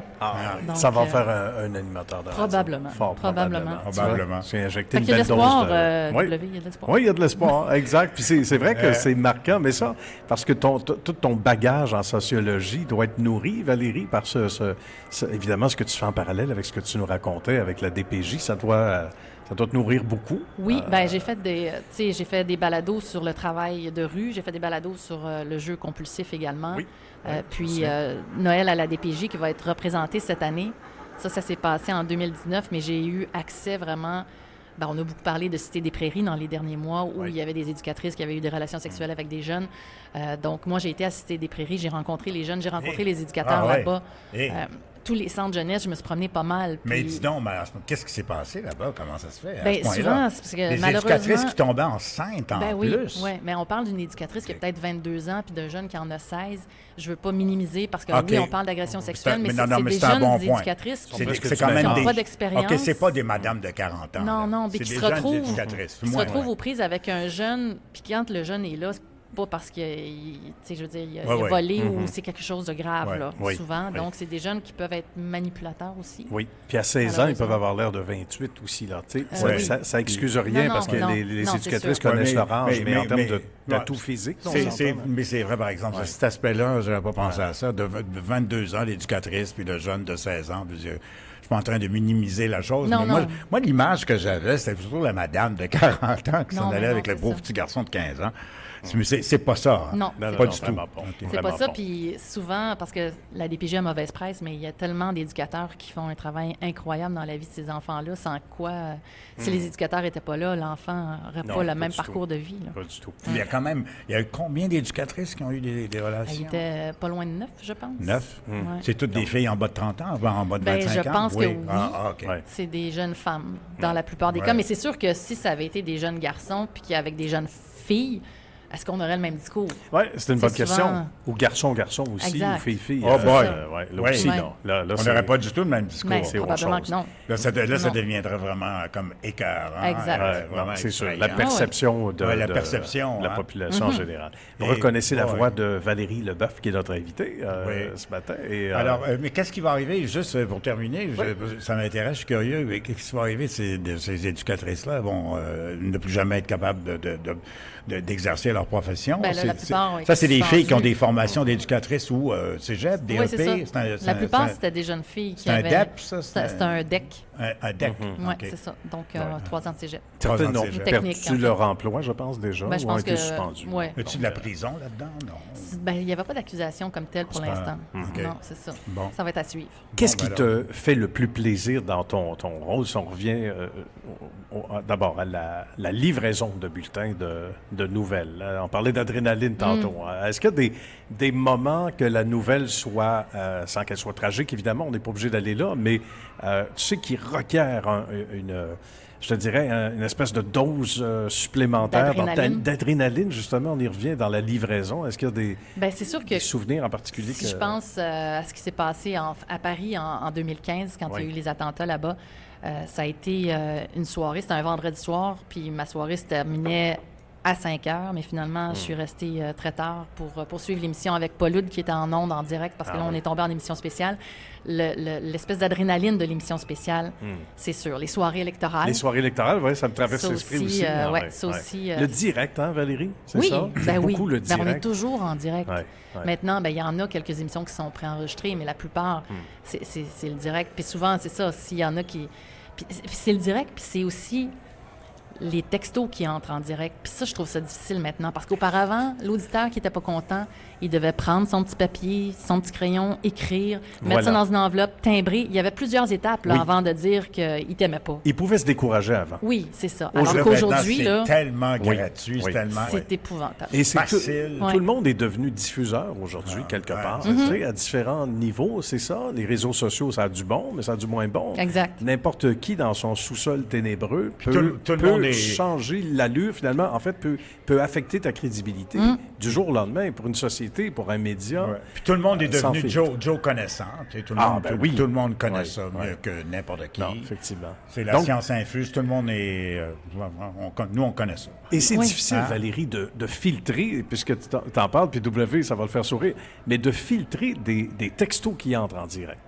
Donc, ça va faire un animateur de radio. Probablement. C'est injecté une belle dose de... il y a de l'espoir. Oui, il y a de l'espoir, exact. Puis c'est vrai que c'est marquant, mais ça, parce que tout ton bagage en sociologie doit être nourri, Valérie, par évidemment, ce que tu fais en parallèle avec ce que tu nous racontais avec la DPJ, ça doit te nourrir beaucoup. Oui, j'ai fait des balados sur le travail de rue, j'ai fait des balados sur le jeu compulsif également. Oui. Puis Noël à la DPJ qui va être représenté cette année. Ça s'est passé en 2019, mais j'ai eu accès vraiment... Ben, on a beaucoup parlé de Cité des Prairies dans les derniers mois où il y avait des éducatrices qui avaient eu des relations sexuelles avec des jeunes. Donc, moi, j'ai été à Cité des Prairies, j'ai rencontré les jeunes, j'ai rencontré les éducateurs là-bas. Tous les centres jeunesse, je me suis promenée pas mal. Mais dis donc, qu'est-ce qui s'est passé là-bas? Comment ça se fait? Bien, souvent, c'est parce que les malheureusement... éducatrices qui tombaient enceintes en plus. Oui, mais on parle d'une éducatrice qui a peut-être 22 ans puis d'un jeune qui en a 16. Je ne veux pas minimiser parce que oui, on parle d'agression sexuelle, mais c'est des jeunes éducatrices qui n'ont pas d'expérience. OK, c'est pas des madames de 40 ans. Non, mais qui se retrouvent aux prises avec un jeune, puis quand le jeune est là, pas parce qu'il a volé ou c'est quelque chose de grave, souvent. Donc, c'est des jeunes qui peuvent être manipulateurs aussi. Oui. Puis à 16 ans, ils peuvent avoir l'air de 28 aussi. Là. Ça excuse rien parce que les éducatrices connaissent leur âge, mais en termes d'atout physique, mais c'est vrai, par exemple, cet aspect-là, je n'avais pas pensé à ça. De 22 ans, l'éducatrice, puis le jeune de 16 ans, puis je suis pas en train de minimiser la chose. Moi, l'image que j'avais, c'était toujours la madame de 40 ans qui s'en allait avec le beau petit garçon de 15 ans. Mais c'est pas ça. Non, pas du tout. C'est pas ça. Puis souvent, parce que la DPJ a mauvaise presse, mais il y a tellement d'éducateurs qui font un travail incroyable dans la vie de ces enfants-là, sans quoi, si les éducateurs n'étaient pas là, l'enfant n'aurait pas le même parcours de vie. Là. Pas du tout. Il y a eu combien d'éducatrices qui ont eu des relations? Il était pas loin de 9, je pense. 9? C'est toutes des filles en bas de 30 ans, en bas de 25 ans? Je pense que oui. Okay. C'est des jeunes femmes dans la plupart des cas. Mais c'est sûr que si ça avait été des jeunes garçons puis qu'avec des jeunes filles, est-ce qu'on aurait le même discours? Oui, c'est une bonne question. Ou garçon aussi, exact. Ou fille. Oh boy! Là aussi, non. Là, on n'aurait pas du tout le même discours. Mais probablement que non. Là, ça deviendrait vraiment comme écœurant. Exact. C'est sûr. La perception de la population en général. Vous reconnaissez la voix de Valérie Leboeuf, qui est notre invitée ce matin. Alors, mais qu'est-ce qui va arriver, juste pour terminer, ça m'intéresse, je suis curieux, mais qu'est-ce qui va arriver de ces éducatrices-là? Vont ne plus jamais être capables d'exercer leur profession. Là, la plupart, ça, c'est des filles qui ont des formations d'éducatrices ou cégep, DEP. Oui, c'est ça. La plupart, c'était des jeunes filles qui avaient... C'est un DEP, ça? C'est un DEC. Un DEC. Oui, c'est ça. Donc, 3 ans de cégep. Certaines ont technique, perdu leur emploi, je pense, déjà, je ou ont été suspendus. As-tu de la prison là-dedans? Non. Il n'y avait pas d'accusation comme telle pour l'instant. Non, c'est ça. Bon. Ça va être à suivre. Qu'est-ce qui te fait le plus plaisir dans ton rôle, si on revient d'abord à la livraison de bulletins de nouvelles? On parlait d'adrénaline tantôt. Est-ce qu'il y a des moments que la nouvelle soit, sans qu'elle soit tragique, évidemment, on n'est pas obligé d'aller là, mais tu sais, qui requiert je te dirais, une espèce de dose supplémentaire d'adrénaline, justement, on y revient dans la livraison. Est-ce qu'il y a des souvenirs en particulier? Si je pense à ce qui s'est passé à Paris en 2015, quand il y a eu les attentats là-bas, ça a été une soirée, c'était un vendredi soir, puis ma soirée se terminait à 5 heures, mais finalement, je suis restée très tard pour poursuivre l'émission avec Paul Oud, qui était en ondes, en direct, parce que là, on est tombé en émission spéciale. L'espèce d'adrénaline de l'émission spéciale, c'est sûr. Les soirées électorales. Les soirées électorales, oui, ça me traverse l'esprit aussi. Ça aussi. Le direct, hein, Valérie? C'est ça? Beaucoup le direct. On est toujours en direct. Maintenant, il y en a quelques émissions qui sont préenregistrées, mais la plupart, c'est le direct. Puis souvent, c'est ça, s'il y en a qui... Puis c'est le direct, puis c'est aussi les textos qui entrent en direct. Puis ça, je trouve ça difficile maintenant. Parce qu'auparavant, l'auditeur qui n'était pas content, il devait prendre son petit papier, son petit crayon, écrire, mettre ça dans une enveloppe, timbrer. Il y avait plusieurs étapes avant de dire qu'il ne t'aimait pas. Il pouvait se décourager avant. Oui, c'est ça. Alors qu'aujourd'hui, c'est tellement gratuit, c'est tellement... C'est épouvantable. Et c'est facile. Tout le monde est devenu diffuseur aujourd'hui, quelque part. Tu sais, à différents niveaux, c'est ça. Les réseaux sociaux, ça a du bon, mais ça a du moins bon. Exact. N'importe qui, dans son sous-sol ténébreux, peut changer l'allure, finalement, en fait, peut affecter ta crédibilité du jour au lendemain pour une société, pour un média. Puis tout le monde est devenu Joe connaissant. Tout le monde connaît ça mieux que n'importe qui. Non, effectivement. C'est la science infuse. Tout le monde est... nous, on connaît ça. Et c'est difficile, Valérie, de filtrer, puisque tu t'en parles, puis W, ça va le faire sourire, mais de filtrer des textos qui entrent en direct.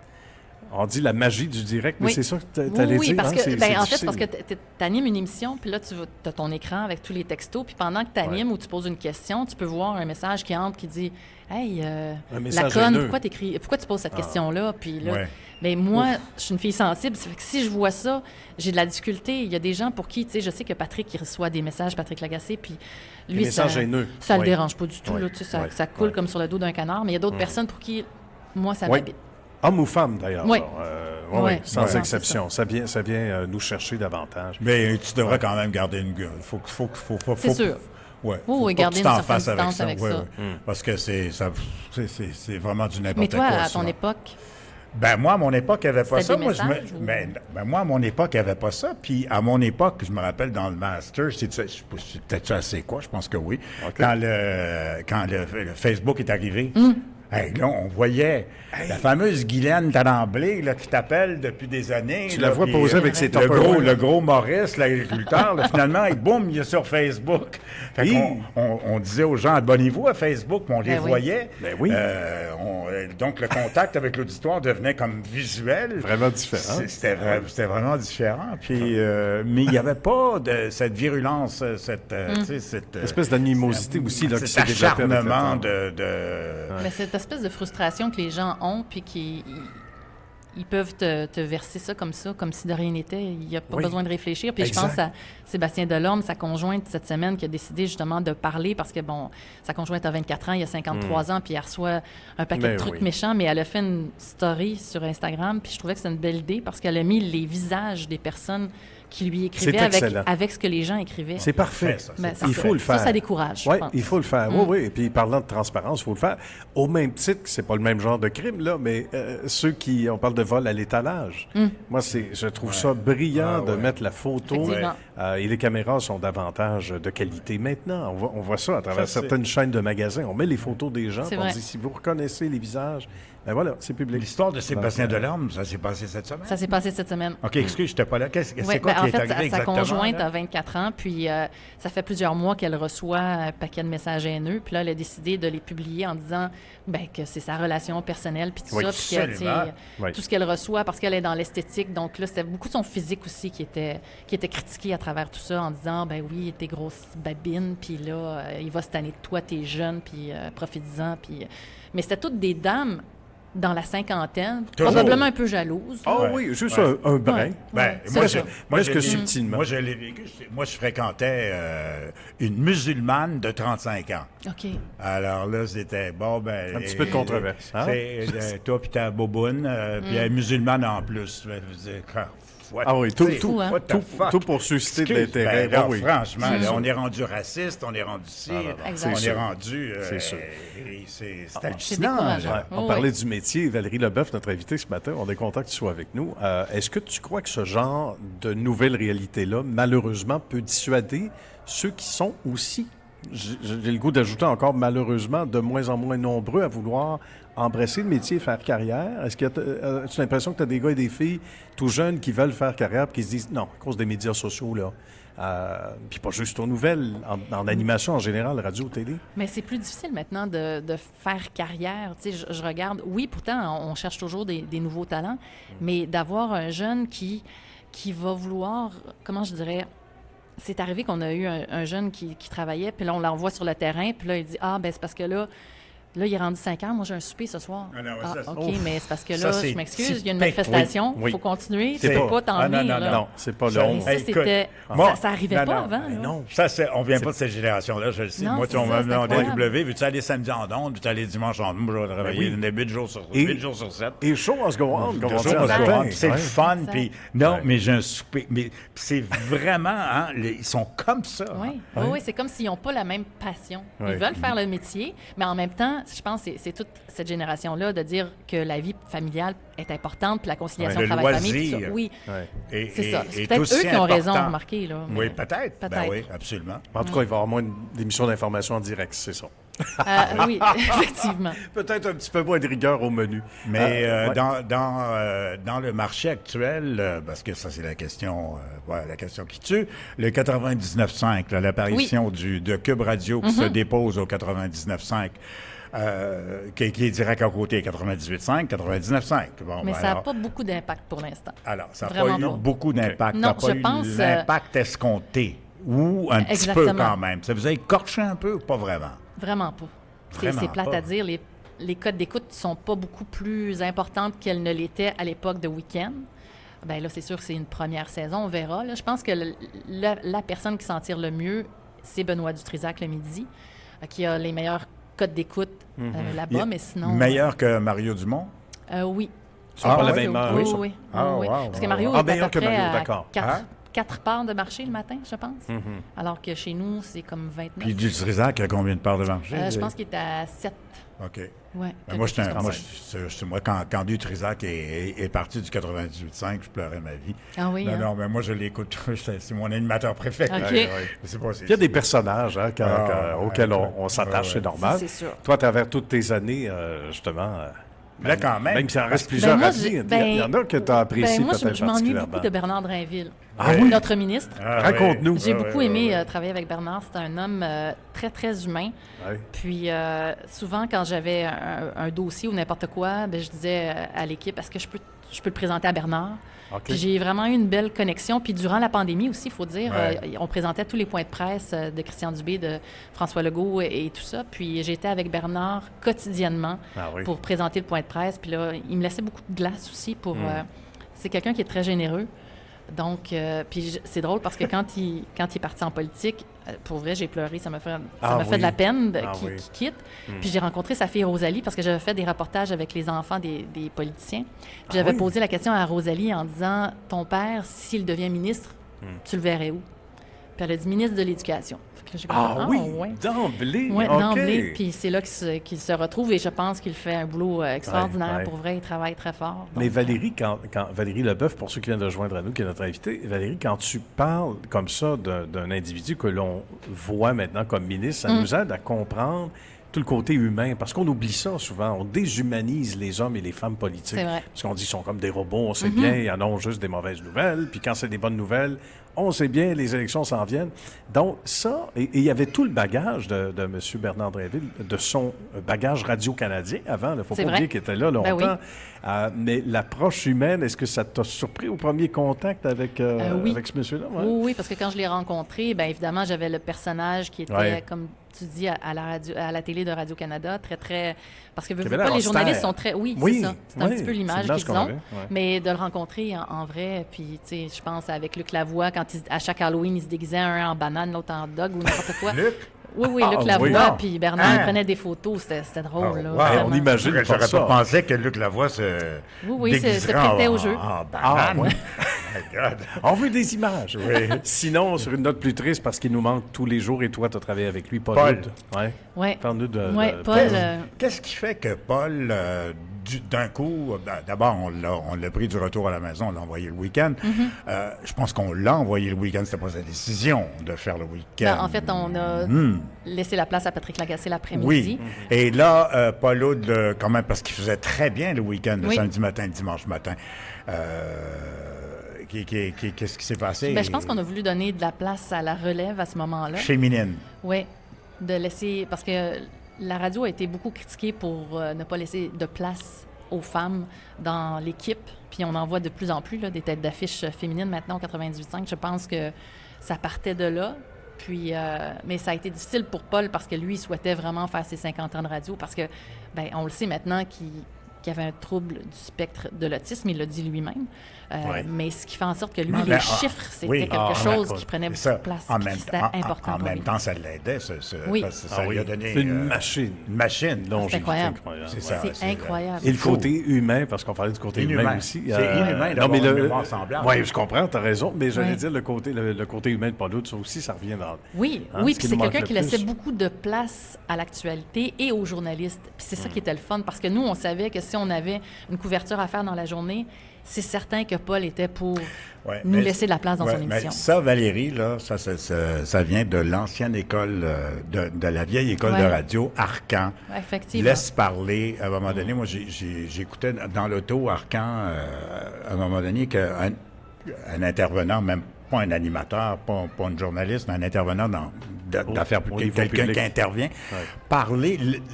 On dit la magie du direct, mais c'est ça que tu allais dire. Oui, parce que, en fait, difficile. parce que tu animes une émission, puis là, tu as ton écran avec tous les textos, puis pendant que tu animes ou tu poses une question, tu peux voir un message qui entre qui dit « Hey, la conne, pourquoi tu poses cette question-là? » Puis là, moi, je suis une fille sensible, ça fait que si je vois ça, j'ai de la difficulté. Il y a des gens pour qui, tu sais, je sais que Patrick, il reçoit des messages, Patrick Lagacé, puis lui, ça le dérange pas du tout. Là, ça coule comme sur le dos d'un canard, mais il y a d'autres personnes pour qui, moi, ça m'habite. Homme ou femme, d'ailleurs. Oui. Oui, sans Ouais. exception. Ça vient nous chercher davantage. Mais tu devrais quand même garder une gueule. Faut C'est sûr. Ouais. Oui, Faut pas garder que tu une t'en certaine fasses distance avec Ouais, ça. ouais. Parce que c'est vraiment du n'importe Mais quoi. toi, à ça. ton époque, Ben moi, à mon époque, il n'y avait pas C'était ça. des Moi, messages, ou- ben, moi, à mon époque, il n'y avait pas ça. Puis à mon époque, je me rappelle dans le master, c'est peut-être assez quoi, je pense que oui. OK. Quand le Facebook est arrivé, hey, là, on voyait la fameuse Guylaine Tremblay là, qui t'appelle depuis des années. Tu là, la vois puis, poser avec ses le Tupperware. le gros Maurice, l'agriculteur, là, finalement, et boum, il est sur Facebook. Fait qu'on on disait aux gens, abonnez-vous à Facebook, puis on les Ben oui. voyait. Ben oui. Donc, le contact avec l'auditoire devenait comme visuel. Vraiment différent. C'était vraiment différent. Puis, mais il n'y avait pas de cette virulence, tu sais, cette Espèce d'animosité aussi là, qui s'est cet développée avec le acharnement temps. mais cette espèce de frustration que les gens ont, puis ils peuvent te verser ça, comme si de rien n'était. Il n'y a pas Oui. besoin de réfléchir. Puis Exact. je pense à Sébastien Delorme, sa conjointe cette semaine, qui a décidé justement de parler parce que, bon, sa conjointe a 24 ans, il a 53 ans, puis elle reçoit un paquet Mais de trucs oui. méchants, mais elle a fait une story sur Instagram, puis je trouvais que c'est une belle idée parce qu'elle a mis les visages des personnes qui lui écrivaient C'est excellent. avec ce que les gens écrivaient. C'est parfait. ça, Ben, Il faut le faire. Ça décourage, je Oui, pense. il faut le faire. Oui, oui. Et puis, parlant de transparence, il faut le faire. Au même titre que c'est pas le même genre de crime, là, mais ceux qui... On parle de vol à l'étalage. Moi, je trouve ça brillant de mettre la photo. Effectivement. Et les caméras sont davantage de qualité. Maintenant, on voit ça à travers Ça, c'est- certaines chaînes de magasins. On met les photos des gens. C'est puis on vrai. dit, si vous reconnaissez les visages, ben voilà, c'est public. L'histoire de Sébastien Delorme, ça s'est passé cette semaine. Ça s'est passé cette semaine. OK, excuse, je n'étais pas là. C'est Ouais, quoi ben, qui en est fait, arrivé sa exactement? conjointe là? a 24 ans, puis ça fait plusieurs mois qu'elle reçoit un paquet de messages haineux, puis là, elle a décidé de les publier en disant que c'est sa relation personnelle, puis tout Oui, ça, puis que, tu sais, absolument. Oui. tout ce qu'elle reçoit, parce qu'elle est dans l'esthétique, donc là, c'était beaucoup son physique aussi qui était critiqué à travers tout ça, en disant, ben oui, t'es grosse babine, puis là, il va se tanner de toi, t'es jeune, puis profite-en, puis... Mais c'était toutes des dames dans la cinquantaine, Toujours. probablement un peu jalouses. Ah Ouais. oui, juste Ouais. un brin. Ouais. Ben, C'est moi, ça. Presque je l'ai- subtilement. Moi, je l'ai vécu. Moi, je fréquentais une musulmane de 35 ans. OK. Alors là, c'était bon, ben. Un petit peu de controverse, hein? Toi, puis ta boboune, puis elle est musulmane en plus. Ah oui, tout, fou, tout, hein? What the tout, fuck? tout pour susciter de Excuse, l'intérêt. ben là, Oui, oui. franchement, là, on est rendu raciste, on est rendu ci, Exact. on C'est est sûr. rendu. C'est sûr. et c'est C'est hallucinant. décourageant. là. On Oui, parlait oui. du métier. Valérie Leboeuf, notre invitée ce matin, on est content que tu sois avec nous. Est-ce que tu crois que ce genre de nouvelle réalité-là, malheureusement, peut dissuader ceux qui sont aussi, j'ai le goût d'ajouter encore malheureusement, de moins en moins nombreux à vouloir embrasser le métier et faire carrière? Est-ce que tu as l'impression que tu as des gars et des filles tout jeunes qui veulent faire carrière et qui se disent non, à cause des médias sociaux, là, puis pas juste aux nouvelles, en animation en général, radio, télé? Mais c'est plus difficile maintenant de faire carrière. Tu sais, je regarde, oui, pourtant, on cherche toujours des nouveaux talents, mais d'avoir un jeune qui va vouloir, comment je dirais, c'est arrivé qu'on a eu un jeune qui travaillait, puis là, on l'envoie sur le terrain, puis là, il dit, ah, ben c'est parce que là, il est rendu 5 heures, moi j'ai un souper ce soir. Ah non, ça, OK, ouf. mais c'est parce que Ça, là, c'est je m'excuse, il y a une typique. manifestation, il Oui, oui. faut continuer, C'est tu peux pas- pas t'en Ah, non, venir, non, là. Non, c'est pas Ça, long. Mais ça, Écoute, c'était... moi- ça arrivait non, pas non, avant, Mais là. non. Ça, on vient pas de cette génération-là, je le sais. Non, Moi, c'est on ça, m'a c'est demandé incroyable. W, veux-tu aller samedi en ondes, veux-tu aller dimanche en ondes? Moi, je vais travailler oui. 8 jours sur Et- 8 jours sur 7. Et show must go on, comme on dit Toujours en au latin. courant, puis c'est le Ouais. fun. Exact. Puis, non, Ouais. mais j'ai un souper. Mais puis c'est vraiment, hein, ils sont comme ça. hein. Oui, oui, c'est comme s'ils n'ont pas la même passion. Ils Ouais. veulent faire le métier, mais en même temps, je pense que c'est toute cette génération-là de dire que la vie familiale est importante, puis la conciliation Ouais. Le travail-famille, tout ça. loisir. Oui, Ouais. Et- c'est et- ça. et C'est peut-être aussi eux qui ont raison, important. remarquez. Là, mais- Oui, peut-être. Ben Peut-être. oui, absolument. En tout cas, il va y avoir moins d'émissions d'information en direct, c'est ça. Oui, effectivement. Peut-être un petit peu moins de rigueur au menu. Mais Ouais. dans le marché actuel, parce que ça, c'est la question qui tue, le 99.5, là, l'apparition de Cube Radio qui se dépose au 99.5, qui est direct à côté, 98.5, 99.5. Bon, Mais ben ça n'a alors- pas beaucoup d'impact pour l'instant. Alors, ça n'a Vraiment pas eu pas. beaucoup d'impact. Non, Ça n'a pas je eu pense, l'impact escompté. Ou un petit peu Exactement. quand même. Ça vous a écorché un peu ou pas vraiment? Vraiment pas. Vraiment C'est plate pas. à dire. Les codes d'écoute ne sont pas beaucoup plus importantes qu'elles ne l'étaient à l'époque de Week-end. Bien là, c'est sûr que c'est une première saison, on verra. Là. Je pense que la personne qui s'en tire le mieux, c'est Benoît Dutrisac le midi, qui a les meilleurs codes d'écoute là-bas, mais sinon... Meilleur que Mario Dumont? Oui. Ils sont pas la Oui, même heure. oui, ils sont- oui. Ah, oui. wow, Parce que wow. Mario Ah, est à meilleur peu que près Mario, à d'accord. 4 parts de marché le matin, je pense. Alors que chez nous, c'est comme 29. Puis du Trisac, il y a combien de parts de marché? Je pense qu'il est à 7. OK. Ouais, Ben, moi, quand du Trisac est parti du 98.5, je pleurais ma vie. Ah oui, Non, hein? non, mais moi, je l'écoute. C'est mon animateur préféré. OK. Je sais pas si- Il y a des personnages auxquels ouais. on s'attache, c'est normal. C'est sûr. Toi, à travers toutes tes années, justement... Là, quand même. Même s'il en reste Parce que- plusieurs moi, à dire, j'ai- il y en a que tu as apprécié moi, peut-être je m'ennuie particulièrement. beaucoup de Bernard Drainville, Ah oui? notre ministre. Ah, Raconte-nous. J'ai ouais, beaucoup ouais, aimé ouais. travailler avec Bernard. C'est un homme très, très humain. Ouais. Puis souvent, quand j'avais un dossier ou n'importe quoi, ben, je disais à l'équipe, est-ce que je peux le présenter à Bernard? OK. Puis j'ai vraiment eu une belle connexion. Puis durant la pandémie aussi, il faut dire, Ouais. on présentait tous les points de presse de Christian Dubé, de François Legault et tout ça. Puis j'étais avec Bernard quotidiennement Ah oui. pour présenter le point de presse. Puis là, il me laissait beaucoup de glace aussi pour... c'est quelqu'un qui est très généreux. Donc, c'est drôle parce que quand il est parti en politique, pour vrai, j'ai pleuré. Ça m'a fait oui. de la peine Ah qu'il oui. quitte. Puis j'ai rencontré sa fille Rosalie parce que j'avais fait des reportages avec les enfants des politiciens. Puis j'avais oui? posé la question à Rosalie en disant, ton père, s'il devient ministre, tu le verrais où? Puis elle a dit ministre de l'Éducation. Fait que là, j'ai Ah compris, oui, ouais. d'emblée. Oui, OK. d'emblée. Puis c'est là qu'il se retrouve et je pense qu'il fait un boulot extraordinaire. Ouais. Pour vrai, il travaille très fort. Mais Donc, Valérie, quand Valérie Leboeuf, pour ceux qui viennent de joindre à nous, qui est notre invitée, Valérie, quand tu parles comme ça d'un individu que l'on voit maintenant comme ministre, ça nous aide à comprendre tout le côté humain, parce qu'on oublie ça souvent. On déshumanise les hommes et les femmes politiques. C'est vrai. Parce qu'on dit qu'ils sont comme des robots, on sait bien, ils en ont juste des mauvaises nouvelles, puis quand c'est des bonnes nouvelles, on sait bien, les élections s'en viennent. Donc ça, et il y avait tout le bagage de M. Bernard Drainville, de son bagage radio-canadien avant, il ne faut C'est pas vrai. oublier qu'il était là longtemps. Ben oui. Mais l'approche humaine, est-ce que ça t'a surpris au premier contact avec, oui. avec ce monsieur-là? Ouais. Oui, parce que quand je l'ai rencontré, bien évidemment, j'avais le personnage qui était, Ouais. comme tu dis, à la télé de Radio-Canada, très, très... Parce que, veux avait pas, l'air les journalistes austère. sont très... Oui, Oui, c'est ça. C'est un oui, petit peu c'est l'image l'image qu'ils qu'on ont. avait, ouais. Mais de le rencontrer en vrai, puis, tu sais, je pense avec Luc Lavoie, quand à chaque Halloween, il se déguisait un en banane, l'autre en dog ou n'importe quoi. Luc? Oui, Ah, Luc oui. Lavoie, Non. puis Bernard, Hein? il prenait des photos. C'était drôle, là. wow. vraiment. On imagine pas J'aurais ça. pas pensé que Luc Lavoie se Oui, se déguiserait prêtait en- au jeu. en Ah, banane. ouais. My God. On veut des images. Oui. Sinon, sur une note plus triste, parce qu'il nous manque tous les jours, et toi, tu as travaillé avec lui, Paul. Paul. Hood. Ouais. Ouais. Parle-nous de Ouais, Paul, Qu'est-ce qui fait que Paul, d'un coup, d'abord, on l'a pris du retour à la maison, on l'a envoyé le week-end. Je pense qu'on l'a envoyé le week-end, c'était pas sa décision de faire le week-end. ben, en fait, on a laissé la place à Patrick Lagacé l'après-midi. Oui. Et là, Paul Hood, quand même, parce qu'il faisait très bien le week-end, le Oui. samedi matin, le dimanche matin. Qu'est-ce qui s'est passé? Ben, je pense qu'on a voulu donner de la place à la relève à ce moment-là. Féminine. Oui, de laisser... Parce que la radio a été beaucoup critiquée pour ne pas laisser de place aux femmes dans l'équipe. Puis on en voit de plus en plus, là, des têtes d'affiche féminines maintenant au 98.5. Je pense que ça partait de là. Puis, mais ça a été difficile pour Paul parce que lui, il souhaitait vraiment faire ses 50 ans de radio parce que, ben, on le sait maintenant qu'il avait un trouble du spectre de l'autisme, il l'a dit lui-même. Ouais. Mais ce qui fait en sorte que lui, Non, les mais, chiffres, c'était oui. quelque chose écoute, qui prenait c'est beaucoup ça. de place. En puis même, c'était important en pour même lui. temps, ça l'aidait. Oui. Parce que ça Ah lui oui. a donné C'est une machine. Une machine. Longévité incroyable. C'est ça. C'est incroyable. Et le côté humain, parce qu'on parlait du côté humain Inhumain. aussi. C'est inhumain d'avoir une mémoire semblable. Oui, je comprends, tu as raison, mais j'allais Ouais. dire le côté humain de Paul Hood, ça aussi, ça revient dans... Oui, Hein, oui, ce puis qui c'est nous manque quelqu'un le qui plus. laissait beaucoup de place à l'actualité et aux journalistes. Puis c'est ça qui était le fun, parce que nous, on savait que si on avait une couverture à faire dans la journée, c'est certain que Paul était pour Ouais, nous mais- laisser de la place dans ouais, son mais émission. ça, Valérie, là, ça vient de l'ancienne école, de la vieille école de Ouais. radio, Arcan. Effectivement. Laisse parler. À un moment donné, moi, j'écoutais dans l'auto Arcan, à un moment donné, qu'un intervenant, même pas un animateur, pas un journaliste, mais un intervenant d'affaires au publiques, niveau quelqu'un public. qui intervient,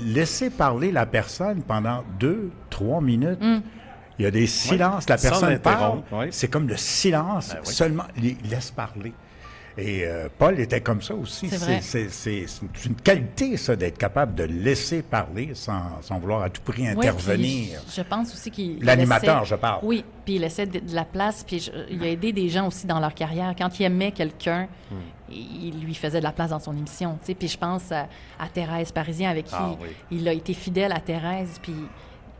laisser parler la personne pendant 2-3 minutes. Il y a des silences, la Sans personne parle, l'interrompre, oui. c'est comme le silence, Ben oui. seulement, il laisse parler. Et Paul était comme ça aussi. C'est vrai. C'est une qualité, ça, d'être capable de laisser parler sans vouloir à tout prix Oui, intervenir. puis je pense aussi qu'il L'animateur, laissait- je parle. Oui, puis il laissait de la place, puis il a aidé des gens aussi dans leur carrière. Quand il aimait quelqu'un, il lui faisait de la place dans son émission. Tu sais, puis je pense à Thérèse Parisien, avec qui Ah oui. il a été fidèle à Thérèse, puis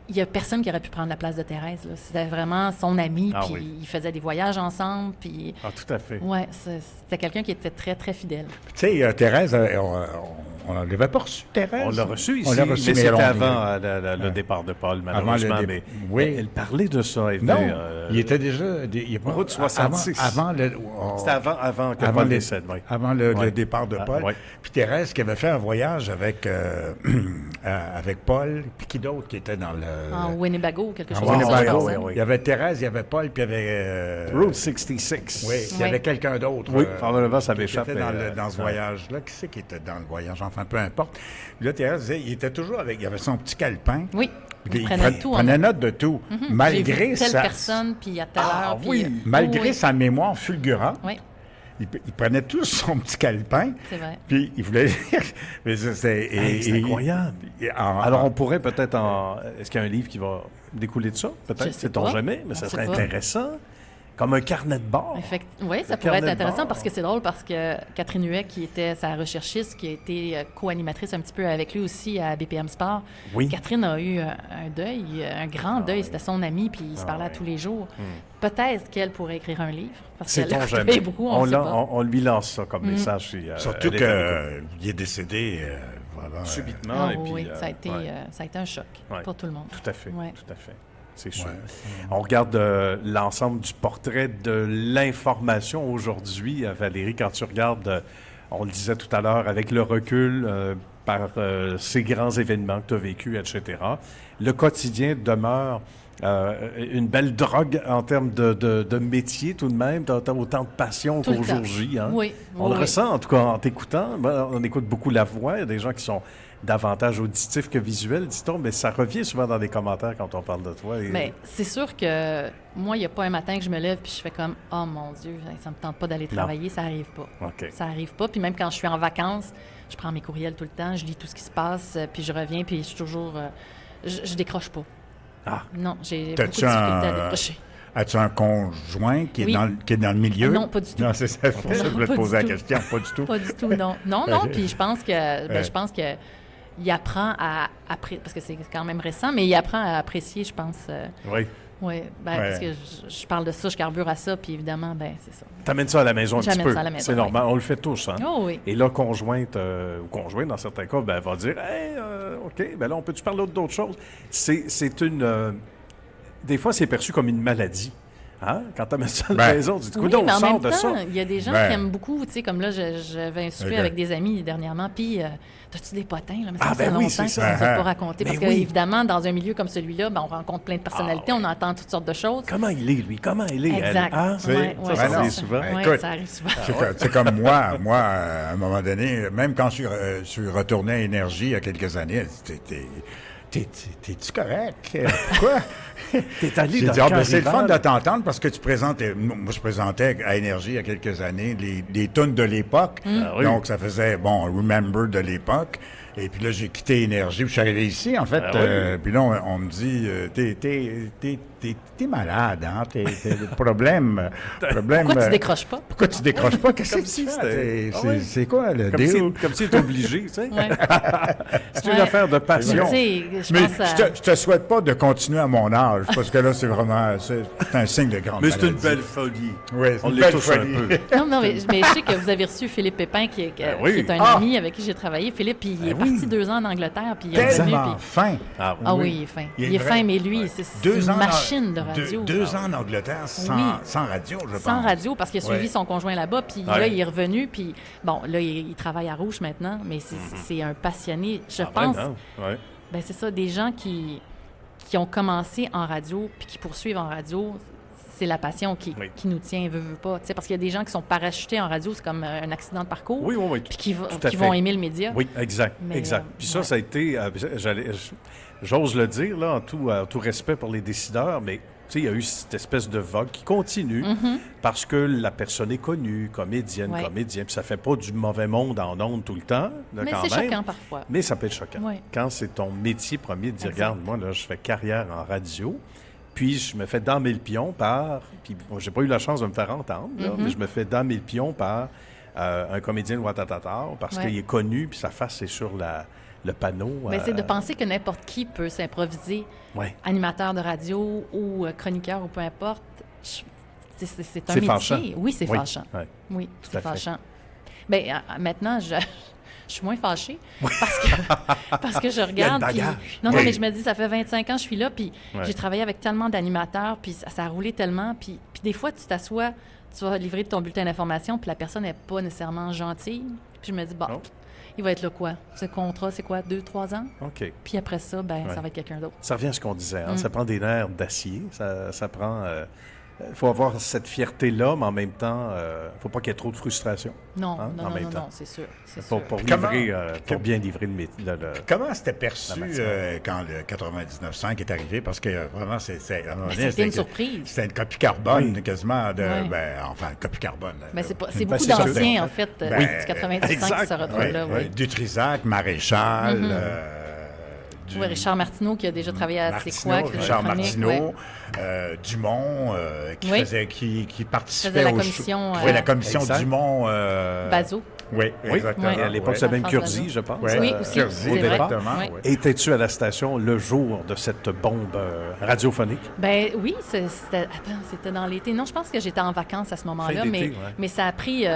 il n'y a personne qui aurait pu prendre la place de Thérèse. Là. C'était vraiment son amie, puis oui. ils faisaient des voyages ensemble. Puis... tout à fait. Oui, c'était quelqu'un qui était très, très fidèle. Tu sais, Thérèse, on ne l'avait pas reçu, Thérèse. On l'a reçu ici, On l'a reçu, mais c'était on- avant le départ de Paul, malheureusement. le Mais oui. elle parlait de ça. Elle Non, venait, il était déjà... Il est pas, route 66. Avant le... C'était avant que avant Paul le- décède, oui. Avant le départ de Paul. oui. Puis Thérèse qui avait fait un voyage avec Paul, puis qui d'autre qui était dans le... En Winnebago, quelque chose En comme ça, je Winnebago, pense, hein. oui. Il y avait Thérèse, il y avait Paul, puis il y avait... Route 66. Oui, il y avait quelqu'un d'autre. Oui, probablement, ça m'échappe. Qui était dans ce voyage-là. Qui c'est qui était dans le voyage? Enfin, peu importe. Là, Thérèse disait, il était toujours avec... Il avait son petit calepin. Oui, il Il prenait tout en prenait note. note de tout. J'ai Malgré vu telle sa... personne, puis à telle heure. puis- oui. Malgré oui. sa mémoire fulgurante, Oui, il prenait tout son petit calepin, c'est vrai. puis il voulait lire. Mais c'est incroyable. Alors, Alors, on pourrait peut-être Est-ce qu'il y a un livre qui va découler de ça? Je Peut-être, sais sait-on pas. jamais, mais ça On serait sait pas. intéressant. Comme un carnet de bord. Oui, ça Le pourrait être carnet de intéressant bord. parce que c'est drôle parce que Catherine Huet, qui était sa recherchiste, qui a été co-animatrice un petit peu avec lui aussi à BPM Sport, Oui. Catherine a eu un deuil, un grand deuil. C'était son amie, puis ils se parlaient tous les jours. Peut-être qu'elle pourrait écrire un livre parce qu'elle Sait-on a jamais. écrit beaucoup, on sait pas. On lui lance ça comme message. Si, surtout elle est à l'écoute. qu'il est décédé vraiment, Subitement. Ah et puis, oui, ça a été un choc Ouais. pour tout le monde. Tout à fait. Ouais. Tout à fait. C'est sûr. Ouais. On regarde l'ensemble du portrait de l'information aujourd'hui, Valérie, quand tu regardes, on le disait tout à l'heure, avec le recul par ces grands événements que tu as vécus, etc., le quotidien demeure une belle drogue en termes de métier tout de même. Tu as autant de passion Tout le qu'au temps. jour J. Hein? Oui, On oui, le oui. ressent, en tout cas, en t'écoutant. Ben, on écoute beaucoup la voix. Il y a des gens qui sont davantage auditifs que visuels, dit-on, mais ça revient souvent dans les commentaires quand on parle de toi. Et... Mais c'est sûr que moi, il n'y a pas un matin que je me lève puis je fais comme « Oh mon Dieu, ça me tente pas d'aller travailler. » Ça arrive pas. OK. Ça arrive pas. Puis même quand je suis en vacances, je prends mes courriels tout le temps, je lis tout ce qui se passe, puis je reviens, puis je suis toujours... je décroche pas. Ah. Non, j'ai beaucoup de T'as-tu difficulté à décrocher. As-tu un conjoint qui est, Oui. qui est dans le milieu? Ah non, pas du tout. Non, c'est ça. C'est pour ça que je voulais te pas poser du la tout. question. Pas du tout. Pas du tout, non. Non, puis je pense que... Ouais. je pense que il apprend à apprécier, parce que c'est quand même récent, mais il apprend à apprécier, je pense. Oui. Oui, parce que je parle de ça, je carbure à ça, puis évidemment, c'est ça. T'amènes ça à la maison un petit J'amène peu. ça à la maison, C'est oui. normal. On le fait tous. Hein? Oh oui. Et là, conjointe ou conjoint, dans certains cas, ben, va dire hey, OK, ben là, on peut-tu parler d'autres choses? C'est une. Des fois, c'est perçu comme une maladie. Hein? Quand tu amènes ça à la maison, tu dis, Oui, on mais en sort même de ça. temps, il y a des gens Ben. qui aiment beaucoup, tu sais, comme là, j'avais un souper Ok. avec des amis dernièrement, puis t'as-tu des potins, là? Mais ça Ah, fait ben longtemps oui, que c'est tu ça. ne nous as pas raconté. Ben Parce oui. qu'évidemment, dans un milieu comme celui-là, ben, on rencontre plein de personnalités, on entend toutes sortes de choses. Comment il est, lui? Comment il est? Exact. Elle? Hein? C'est- Ouais, ça, ouais, ça c'est arrive souvent. Ouais, Écoute, ça arrive souvent. C'est comme moi. Moi, à un moment donné, même quand je suis retourné à Énergie il y a quelques années, elle dit, t'es-tu correct? Pourquoi? T'es allé J'ai dans dit, le ben, c'est le fun carnaval. de t'entendre parce que tu présentes... Moi, je présentais à Énergie il y a quelques années les tunes de l'époque. Ah oui. Donc, ça faisait, Remember de l'époque. Et puis là, j'ai quitté Énergie. Puis je suis arrivé ici, en fait. Ah oui. Puis là, on me dit, t'es malade, hein? T'es le problème. Pourquoi tu décroches pas? Pourquoi tu décroches pas? Qu'est-ce Comme que si tu c'était- fais? Ah oui. C'est quoi le Comme deal? si tu es obligé, tu sais. Ouais. C'est une Ouais. affaire de Mais passion. tu sais, je Mais pense à... je te souhaite pas de continuer à mon âge, parce que là, c'est vraiment c'est un signe de grande Mais c'est une maladie. belle folie. Oui, c'est On une l'est belle tous un folie. peu. Non, mais je sais que vous avez reçu Philippe Pépin, qui est oui. un Ah! ami avec qui j'ai travaillé. Philippe, puis il est oui. parti 2 ans en Angleterre, puis il est revenu, Tellement puis... fin. Ah, Ah oui, il est fin. Il est fin, mais lui, c'est une machine de radio. Deux ans en Angleterre Oui. sans radio, je pense. Sans radio, parce qu'il a suivi Ouais. son conjoint là-bas, puis Ouais. là, il est revenu, puis bon, là, il travaille à Rouge maintenant, mais c'est un passionné. Je Ah, pense, vraiment? Ouais. ben c'est ça, des gens qui ont commencé en radio, puis qui poursuivent en radio, c'est la passion qui nous tient, veut pas. Tu sais, parce qu'il y a des gens qui sont parachutés en radio, c'est comme un accident de parcours, Oui, oui, oui. puis qui Tout à vont fait. aimer le média. Oui, exact, Mais, exact. Puis ça, ouais. ça a été, j'ose le dire, là, en tout respect pour les décideurs, mais tu sais, il y a eu cette espèce de vogue qui continue parce que la personne est connue, comédienne, Ouais. comédien, puis ça fait pas du mauvais monde en ondes tout le temps, là, Mais quand c'est même. choquant parfois. Mais ça peut être choquant. Ouais. Quand c'est ton métier premier de dire, Exact. regarde, moi, là, je fais carrière en radio, puis je me fais damer le pion par... Puis bon, j'ai pas eu la chance de me faire entendre, là, mais je me fais damer le pion par un comédien de Ouattatata parce Ouais. qu'il est connu, puis sa face est sur le panneau. C'est de penser que n'importe qui peut s'improviser, animateur de radio ou chroniqueur ou peu importe. C'est un métier. Fâchant. Oui, c'est fâchant. Oui, c'est fâchant. Maintenant, je suis moins fâchée parce que je regarde. Non, mais je me dis, ça fait 25 ans que je suis là, puis j'ai travaillé avec tellement d'animateurs, puis ça a roulé tellement. Puis des fois, tu t'assois, tu vas livrer ton bulletin d'information, puis la personne n'est pas nécessairement gentille. Puis je me dis, il va être là quoi? Ce contrat, c'est quoi? 2-3 ans? OK. Puis après ça, ça va être quelqu'un d'autre. Ça revient à ce qu'on disait. Ça prend des nerfs d'acier. Ça prend... Il faut avoir cette fierté-là, mais en même temps, il ne faut pas qu'il y ait trop de frustration. Non, c'est sûr. Pour bien livrer le métier. Comment c'était perçu quand le 99.5 est arrivé? Parce que vraiment, c'était une surprise. C'était une copie carbone, quasiment. Copie carbone. C'est beaucoup d'anciens, en fait, du 99.5 qui se retrouvent là. Dutrisac, Maréchal... Richard Martineau qui a déjà travaillé à C'est quoi? Richard Martineau, Dumont, qui participait la commission, la commission Dumont. Bazot. Oui, exactement. À l'époque, c'était même Curzi, je pense. Oui, aussi. Exactement. Étais-tu à la station le jour de cette bombe radiophonique? Oui, c'était dans l'été. Non, je pense que j'étais en vacances à ce moment-là, mais ça a pris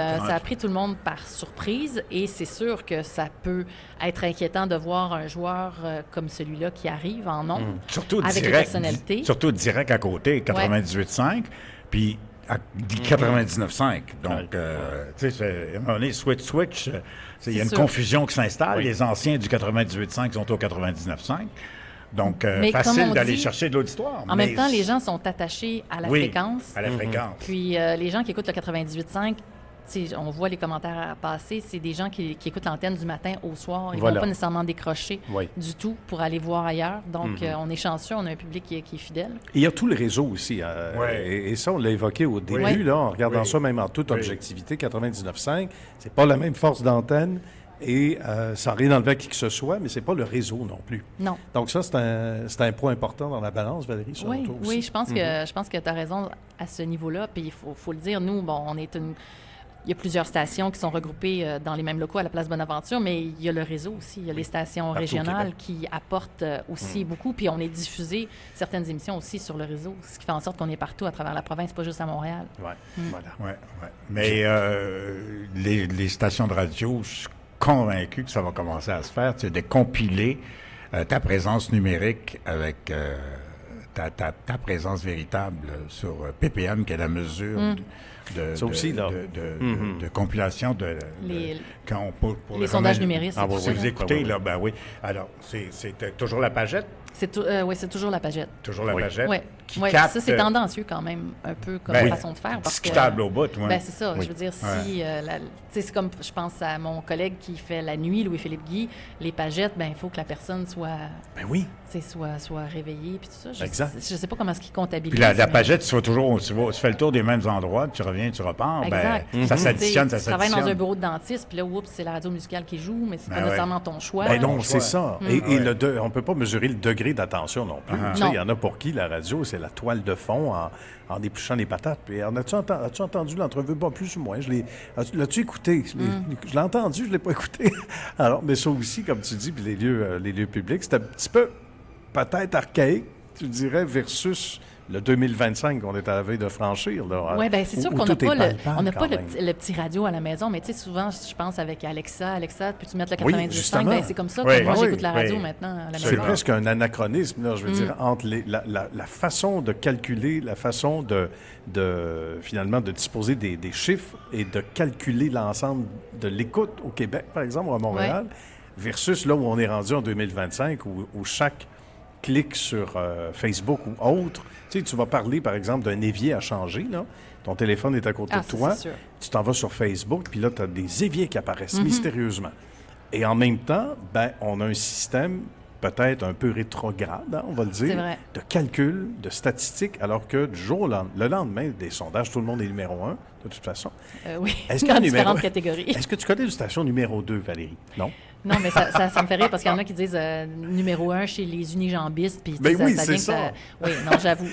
tout le monde par surprise et c'est sûr que ça peut être inquiétant de voir un joueur comme celui-là qui arrive en ondes, avec une personnalité. Surtout direct à côté, 98.5, puis 99.5. Donc, tu sais, à un moment donné, switch. Il y a une confusion qui s'installe. Oui. Les anciens du 98.5 sont au 99.5. Donc, facile d'aller chercher de l'auditoire. En même temps, les gens sont attachés à la fréquence. À la fréquence. Puis, les gens qui écoutent le 98.5, on voit les commentaires passer, c'est des gens qui écoutent l'antenne du matin au soir. Ils ne vont pas nécessairement décrocher du tout pour aller voir ailleurs. Donc, on est chanceux, on a un public qui est fidèle. Et il y a tout le réseau aussi. Et ça, on l'a évoqué au début, là, en regardant ça même en toute objectivité, 99.5, c'est pas la même force d'antenne. Et sans rien enlever à qui que ce soit, mais c'est pas le réseau non plus. Non. Donc ça, c'est un point important dans la balance, Valérie, sur toi aussi. Oui, je pense que tu as raison à ce niveau-là. Puis il faut le dire, nous, on est il y a plusieurs stations qui sont regroupées dans les mêmes locaux à la Place Bonaventure, mais il y a le réseau aussi. Il y a les stations régionales qui apportent aussi beaucoup. Puis on est diffusé certaines émissions aussi sur le réseau, ce qui fait en sorte qu'on est partout à travers la province, pas juste à Montréal. Voilà. Mais les stations de radio, je suis convaincu que ça va commencer à se faire, c'est de compiler ta présence numérique avec ta présence véritable sur PPM, qui est la mesure de compilation de... les sondages numériques. Si vous écoutez, là, Alors, c'est toujours la pagette? C'est toujours la pagette. Toujours la pagette? Oui, ça, c'est tendancieux quand même, un peu comme façon de faire. Discutable au bout, c'est ça. Je veux dire, c'est comme, je pense à mon collègue qui fait la nuit, Louis-Philippe Guy, les pagettes, il faut que la personne soit... soit réveillée, puis tout ça. Je ne sais pas comment est-ce qu'il comptabilise. Puis la pagette, tu fais le tour des mêmes endroits, tu reviens, tu repars, ça s'additionne, Tu travailles dans un bureau de dentiste, puis là, c'est la radio musicale qui joue, mais c'est pas nécessairement ton choix. Non, c'est ça. Et on ne peut pas mesurer le degré d'attention non plus. Il y en a pour qui la radio, c'est la toile de fond en épluchant les patates. Puis, as-tu entendu l'entrevue? Plus ou moins. L'as-tu écouté? Je l'ai entendu, je ne l'ai pas écouté. Alors, mais ça aussi, comme tu dis, puis les lieux publics, c'est un petit peu peut-être archaïque, tu dirais, versus le 2025 qu'on est à la veille de franchir. Oui, bien, c'est sûr qu'on n'a pas, le petit radio à la maison, mais tu sais, souvent, je pense avec Alexa, peux-tu mettre le 98.5? C'est comme ça que moi, j'écoute la radio maintenant à la maison. C'est presque un anachronisme, là, je veux dire, entre la façon de calculer, la façon finalement, de disposer des chiffres et de calculer l'ensemble de l'écoute au Québec, par exemple, ou à Montréal, versus là où on est rendu en 2025, où chaque clic sur Facebook ou autre, tu vas parler, par exemple, d'un évier à changer, là. Ton téléphone est à côté de toi, tu t'en vas sur Facebook, puis là, tu as des éviers qui apparaissent mystérieusement. Et en même temps, on a un système peut-être un peu rétrograde, on va le dire, de calcul, de statistiques, alors que du jour le lendemain des sondages, tout le monde est numéro 1, de toute façon. Oui, dans différentes catégories. Est-ce que tu connais une station numéro 2, Valérie? Non? Non, mais ça me fait rire parce qu'il y en a qui disent numéro 1 chez les unijambistes. Puis c'est ça. Oui, non, j'avoue.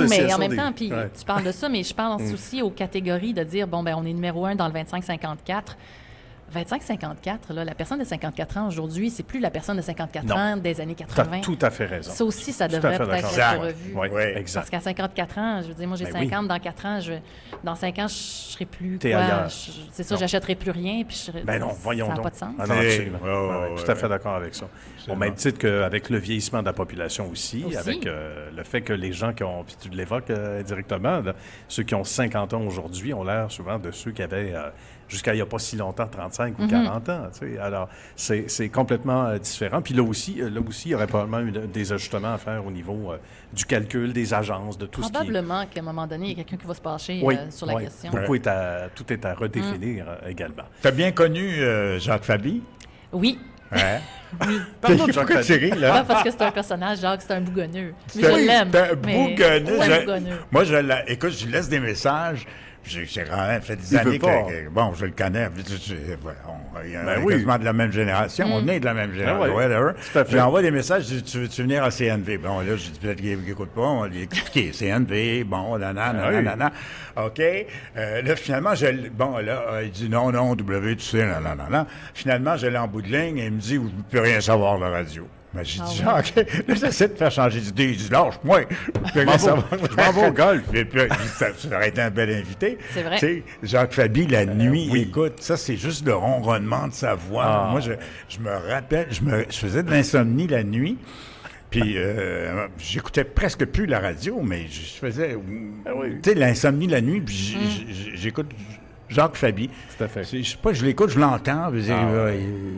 Mais en même temps, puis tu parles de ça, mais je pense aussi aux catégories de dire, on est numéro 1 dans le 25-54. 25-54, là, la personne de 54 ans aujourd'hui, c'est plus la personne de 54 Non. ans des années Tu as 80. tout à fait raison. Ça aussi, ça Tout à devrait fait peut-être d'accord. être revu. Oui, Oui. exact. Parce qu'à 54 ans, je veux dire, moi, j'ai Ben 50, dans 4 ans, dans 5 ans, je serai plus T'es quoi. ailleurs. C'est ça, Non. j'achèterai plus rien, puis Ben non, voyons ça n'a donc. pas de sens. Ah non, C'est- absolument. ouais, Ouais, ouais, tout à fait ouais. d'accord avec ça. Au Absolument. même titre qu'avec le vieillissement de la population aussi. Aussi. Avec le fait que les gens qui ont, puis tu l'évoques directement, là, ceux qui ont 50 ans aujourd'hui ont l'air souvent de ceux qui avaient, jusqu'à il n'y a pas si longtemps, 35 ou 40 ans. Tu sais. Alors, c'est complètement différent. Puis là aussi, il y aurait probablement des ajustements à faire au niveau du calcul, des agences, de tout ce qui... Probablement qu'à un moment donné, il y a quelqu'un qui va se pencher Oui, sur la oui. question. Tout est à redéfinir également. Tu as bien connu Jacques Faby? Oui. Ouais. Parle-nous de Jacques Pourquoi tu Faby. ris, là? Pas parce que c'est un personnage, Jacques, c'est un bougonneux. Mais C'est je l'aime. un mais bougonneux. c'est un Je- bougonneux. Moi, écoute, je lui laisse des messages. J'ai quand même fait des Il veut années pas. bon, je le connais. On est Ben oui. quasiment de la même génération. On est de la même génération. ouais. Whatever. Tout à fait. Je lui envoie des messages. Je dis, tu veux-tu venir à CNV? Bon, là, je dis peut-être qu'il n'écoute pas. On va lui expliquer. CNV, bon, nanana. OK. Là, finalement, il dit non, W, tu sais, nanana. Finalement, je l'ai en bout de ligne et il me dit, vous ne pouvez rien savoir, la radio. Ben, j'ai dit, Jacques, là, j'essaie de faire changer d'idée. Il dit, lâche-moi. Je m'en vais au golf. Et puis, ça aurait été un bel invité. C'est vrai. Tu sais, Jacques Faby, la nuit, oui. écoute, ça, c'est juste le ronronnement de sa voix. Ah. Moi, je me rappelle, je faisais de l'insomnie la nuit. Puis, j'écoutais presque plus la radio, mais je faisais, oui. tu sais, l'insomnie la nuit, puis j'écoute Jacques Faby. Tout à fait. Je sais pas, je l'écoute, je l'entends, puis il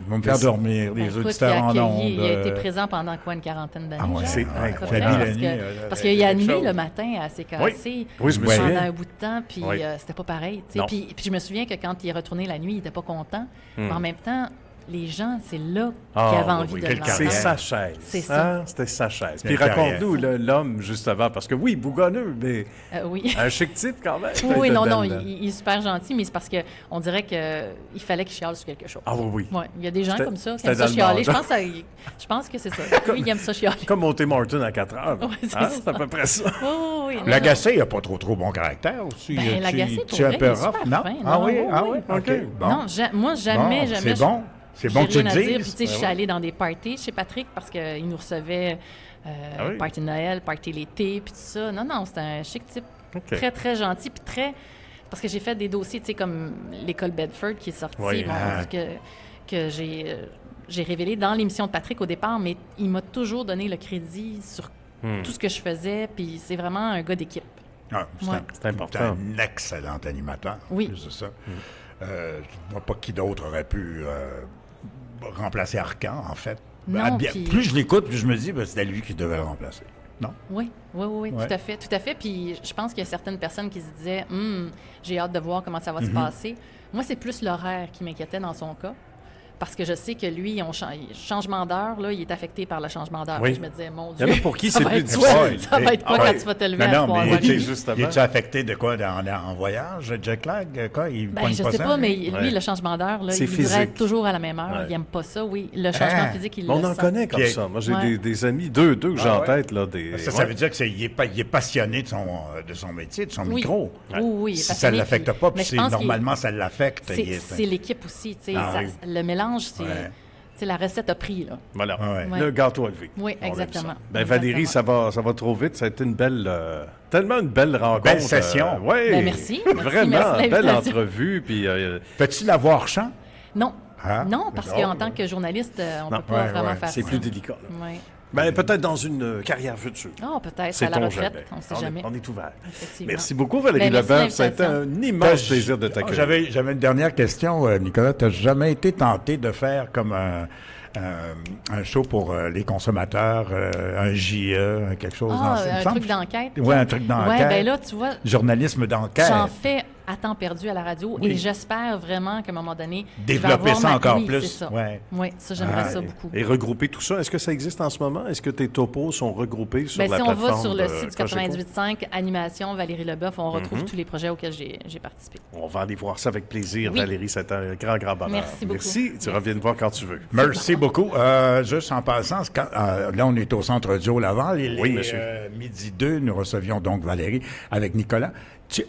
va me faire dormir, les Ben, écoute, auditeurs en ondes. il a été présent pendant quoi, une quarantaine d'années? Ah ouais, genre? c'est À peu Faby près, la parce nuit, que- Parce qu'il a animé quelque chose. le matin à CKC Oui, je me Ouais. souviens. pendant un bout de temps, puis Oui. c'était pas pareil. tu sais. Non. Puis je me souviens que quand il est retourné la nuit, il était pas content. Mais en même temps, les gens, c'est là qu'ils avaient envie de quelle l'entendre. C'est sa chaise. C'est ça. Hein? C'était sa chaise. Quelle Puis carrière. raconte-nous l'homme, juste avant, parce que oui, bougonneux, mais Oui. un chic type quand même. Oui, non, Dedans, non, là. il est super gentil, mais c'est parce qu'on dirait qu'il fallait qu'il chiale sur quelque chose. Ah oui, oui. Ouais, il y a des gens C'était- comme ça qui c'était aiment ça dans le chialer. mandat. Je pense que c'est ça. Lui, il aime ça chialer. Comme monter Martin à 4 heures. Ouais, c'est Hein? ça. C'est à peu près ça. Oh, oui, non, L'Agacé, il n'a pas trop bon caractère aussi. Ben, L'Agacé, pour tu es un vrai, peu il est rough, super non? fin. Ah Non, oui, oui, ah oui. oui, OK. Bon. Non, moi, jamais. C'est bon. C'est bon que j'ai tu rien le à dire. Puis, dises. tu sais, je suis allée dans des parties chez Patrick parce qu'il nous recevait oui? party de Noël, party l'été, puis tout ça. Non, c'était un chic type. OK. Très, très gentil, puis très... Parce que j'ai fait des dossiers, tu sais, comme l'école Bedford qui est sortie, Oui. que j'ai révélé dans l'émission de Patrick au départ, mais il m'a toujours donné le crédit sur tout ce que je faisais, puis c'est vraiment un gars d'équipe. Ah, Ouais. C'est important. un excellent animateur. Oui. Plus de ça. Je ne vois pas qui d'autre aurait pu remplacer Arcan, en fait. Non, puis- Plus je l'écoute, plus je me dis, ben, c'était lui qui devait le remplacer. Non? Oui, Ouais. tout à fait. Puis je pense qu'il y a certaines personnes qui se disaient, j'ai hâte de voir comment ça va se Mm-hmm. passer. Moi, c'est plus l'horaire qui m'inquiétait dans son cas. Parce que je sais que lui, changement d'heure, là, il est affecté par le changement d'heure. Oui. Puis je me disais, mon Il Dieu. y en a pour qui ça c'est va plus être difficile. quoi? Ça va être quoi Ah quand ouais. tu vas te lever Non, à non, 3 mais heures? OK, justement. es-tu affecté de quoi en voyage, jet lag? Quoi? Il Ben, pogne je pas sais ça, pas, mais lui? lui, Ouais. le changement d'heure, là, C'est il voudrait physique. être toujours à la même heure. Ouais. Il n'aime pas ça, oui. Le changement physique, il On le en sent. connaît comme Puis- ça. Moi, j'ai Ouais. des amis, deux que j'ai en ouais? tête. Là, des, Ça ouais. veut dire qu'il est passionné de son métier, de son Oui. micro. Oui, il est Si ça passionné, ne l'affecte puis- pas, mais puis je pense qu'il- normalement, ça l'affecte. C'est l'équipe aussi. Tu sais, Ah oui. le mélange, c'est Ouais. la recette a pris. Là. Voilà. Ouais. Le gâteau à lever. Oui, On aime exactement. ça. Ben, Valérie, ça va trop vite. Ça a été une belle, tellement une belle rencontre. Belle session. Oui. Ben, merci. Vraiment, Merci de belle l'invitation. entrevue. Puis, Fais-tu la voir chant? Non. Ah, Non, parce c'est qu'en drôle. tant que journaliste, on ne Non. peut pas Ouais, vraiment ouais. faire c'est ça. plus délicat. là. Oui. Ben, peut-être dans une carrière future. Oh, peut-être à la Sait-on retraite, jamais. on ne sait est- jamais. On est ouvert. Effectivement. Merci beaucoup, Valérie Ben, merci Leboeuf. de Ça a été l'invitation. un immense plaisir de t'accueillir. J'avais une dernière question, Nicolas. Tu n'as jamais été tenté de faire comme un show pour les consommateurs, un JE, quelque chose dans ce un il me truc semble? d'enquête. Oui, un truc d'enquête. Oui, bien là, tu vois, Journalisme d'enquête. j'en fais à temps perdu à la radio Oui. et j'espère vraiment qu'à un moment donné, je vais Développer avoir ça encore oui, plus. c'est ça. Ouais. Oui, ça, j'aimerais Ah, ça et- beaucoup. Et regrouper tout ça, est-ce que ça existe en ce moment? Est-ce que tes topos sont regroupés sur Ben, la si on plateforme va sur le de site du Cogeco? 98.5, Animation, Valérie Leboeuf, on retrouve tous les projets auxquels j'ai participé. On va aller voir ça avec plaisir, Oui. Valérie. C'est un grand bonheur. Merci beaucoup. Merci. Tu Merci. reviens nous voir quand tu veux. Merci beaucoup. Juste en passant, là, on est au Centre Joe Laval. Oui, monsieur. Midi 2, nous recevions donc Valérie avec Nicolas.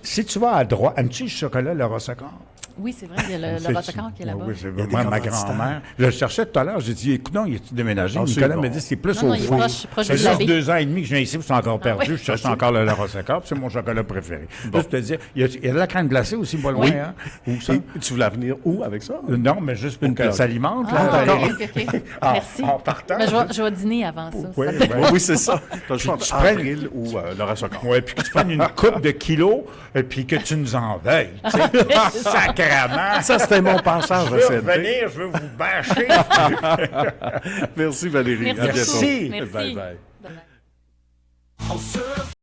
Si tu vas à droite, aimes-tu le chocolat, le Rossacor? Oui, c'est vrai, il y a le Rossacor qui est là-bas. Oui, c'est moi, ma grand-mère. Je le cherchais tout à l'heure, j'ai dit, écoute, non, il est déménagé? Nicolas m'a dit, c'est plus au fond. Proche C'est juste 2 ans et demi que je viens ici, puis c'est encore perdu. Je cherche encore le Rossacor, puis c'est mon chocolat préféré. Bon. Je te dis, il y a de la crème glacée aussi, pas loin. Oui. Hein? Où ça? Tu voulais venir où avec ça? Non, mais juste pour que ça s'alimente. OK. Merci. En partant. Mais je vais dîner avant ça. Oui, c'est ça. Tu prends Avril ou le Rossacor. Oui, puis que tu prennes une coupe de kilos, et puis que tu nous en veuilles. Sacrément. Ça, c'était mon passage. Je veux revenir, je veux vous bâcher. Merci Valérie. Merci. À bientôt. Merci. Bye bye. Bye bye.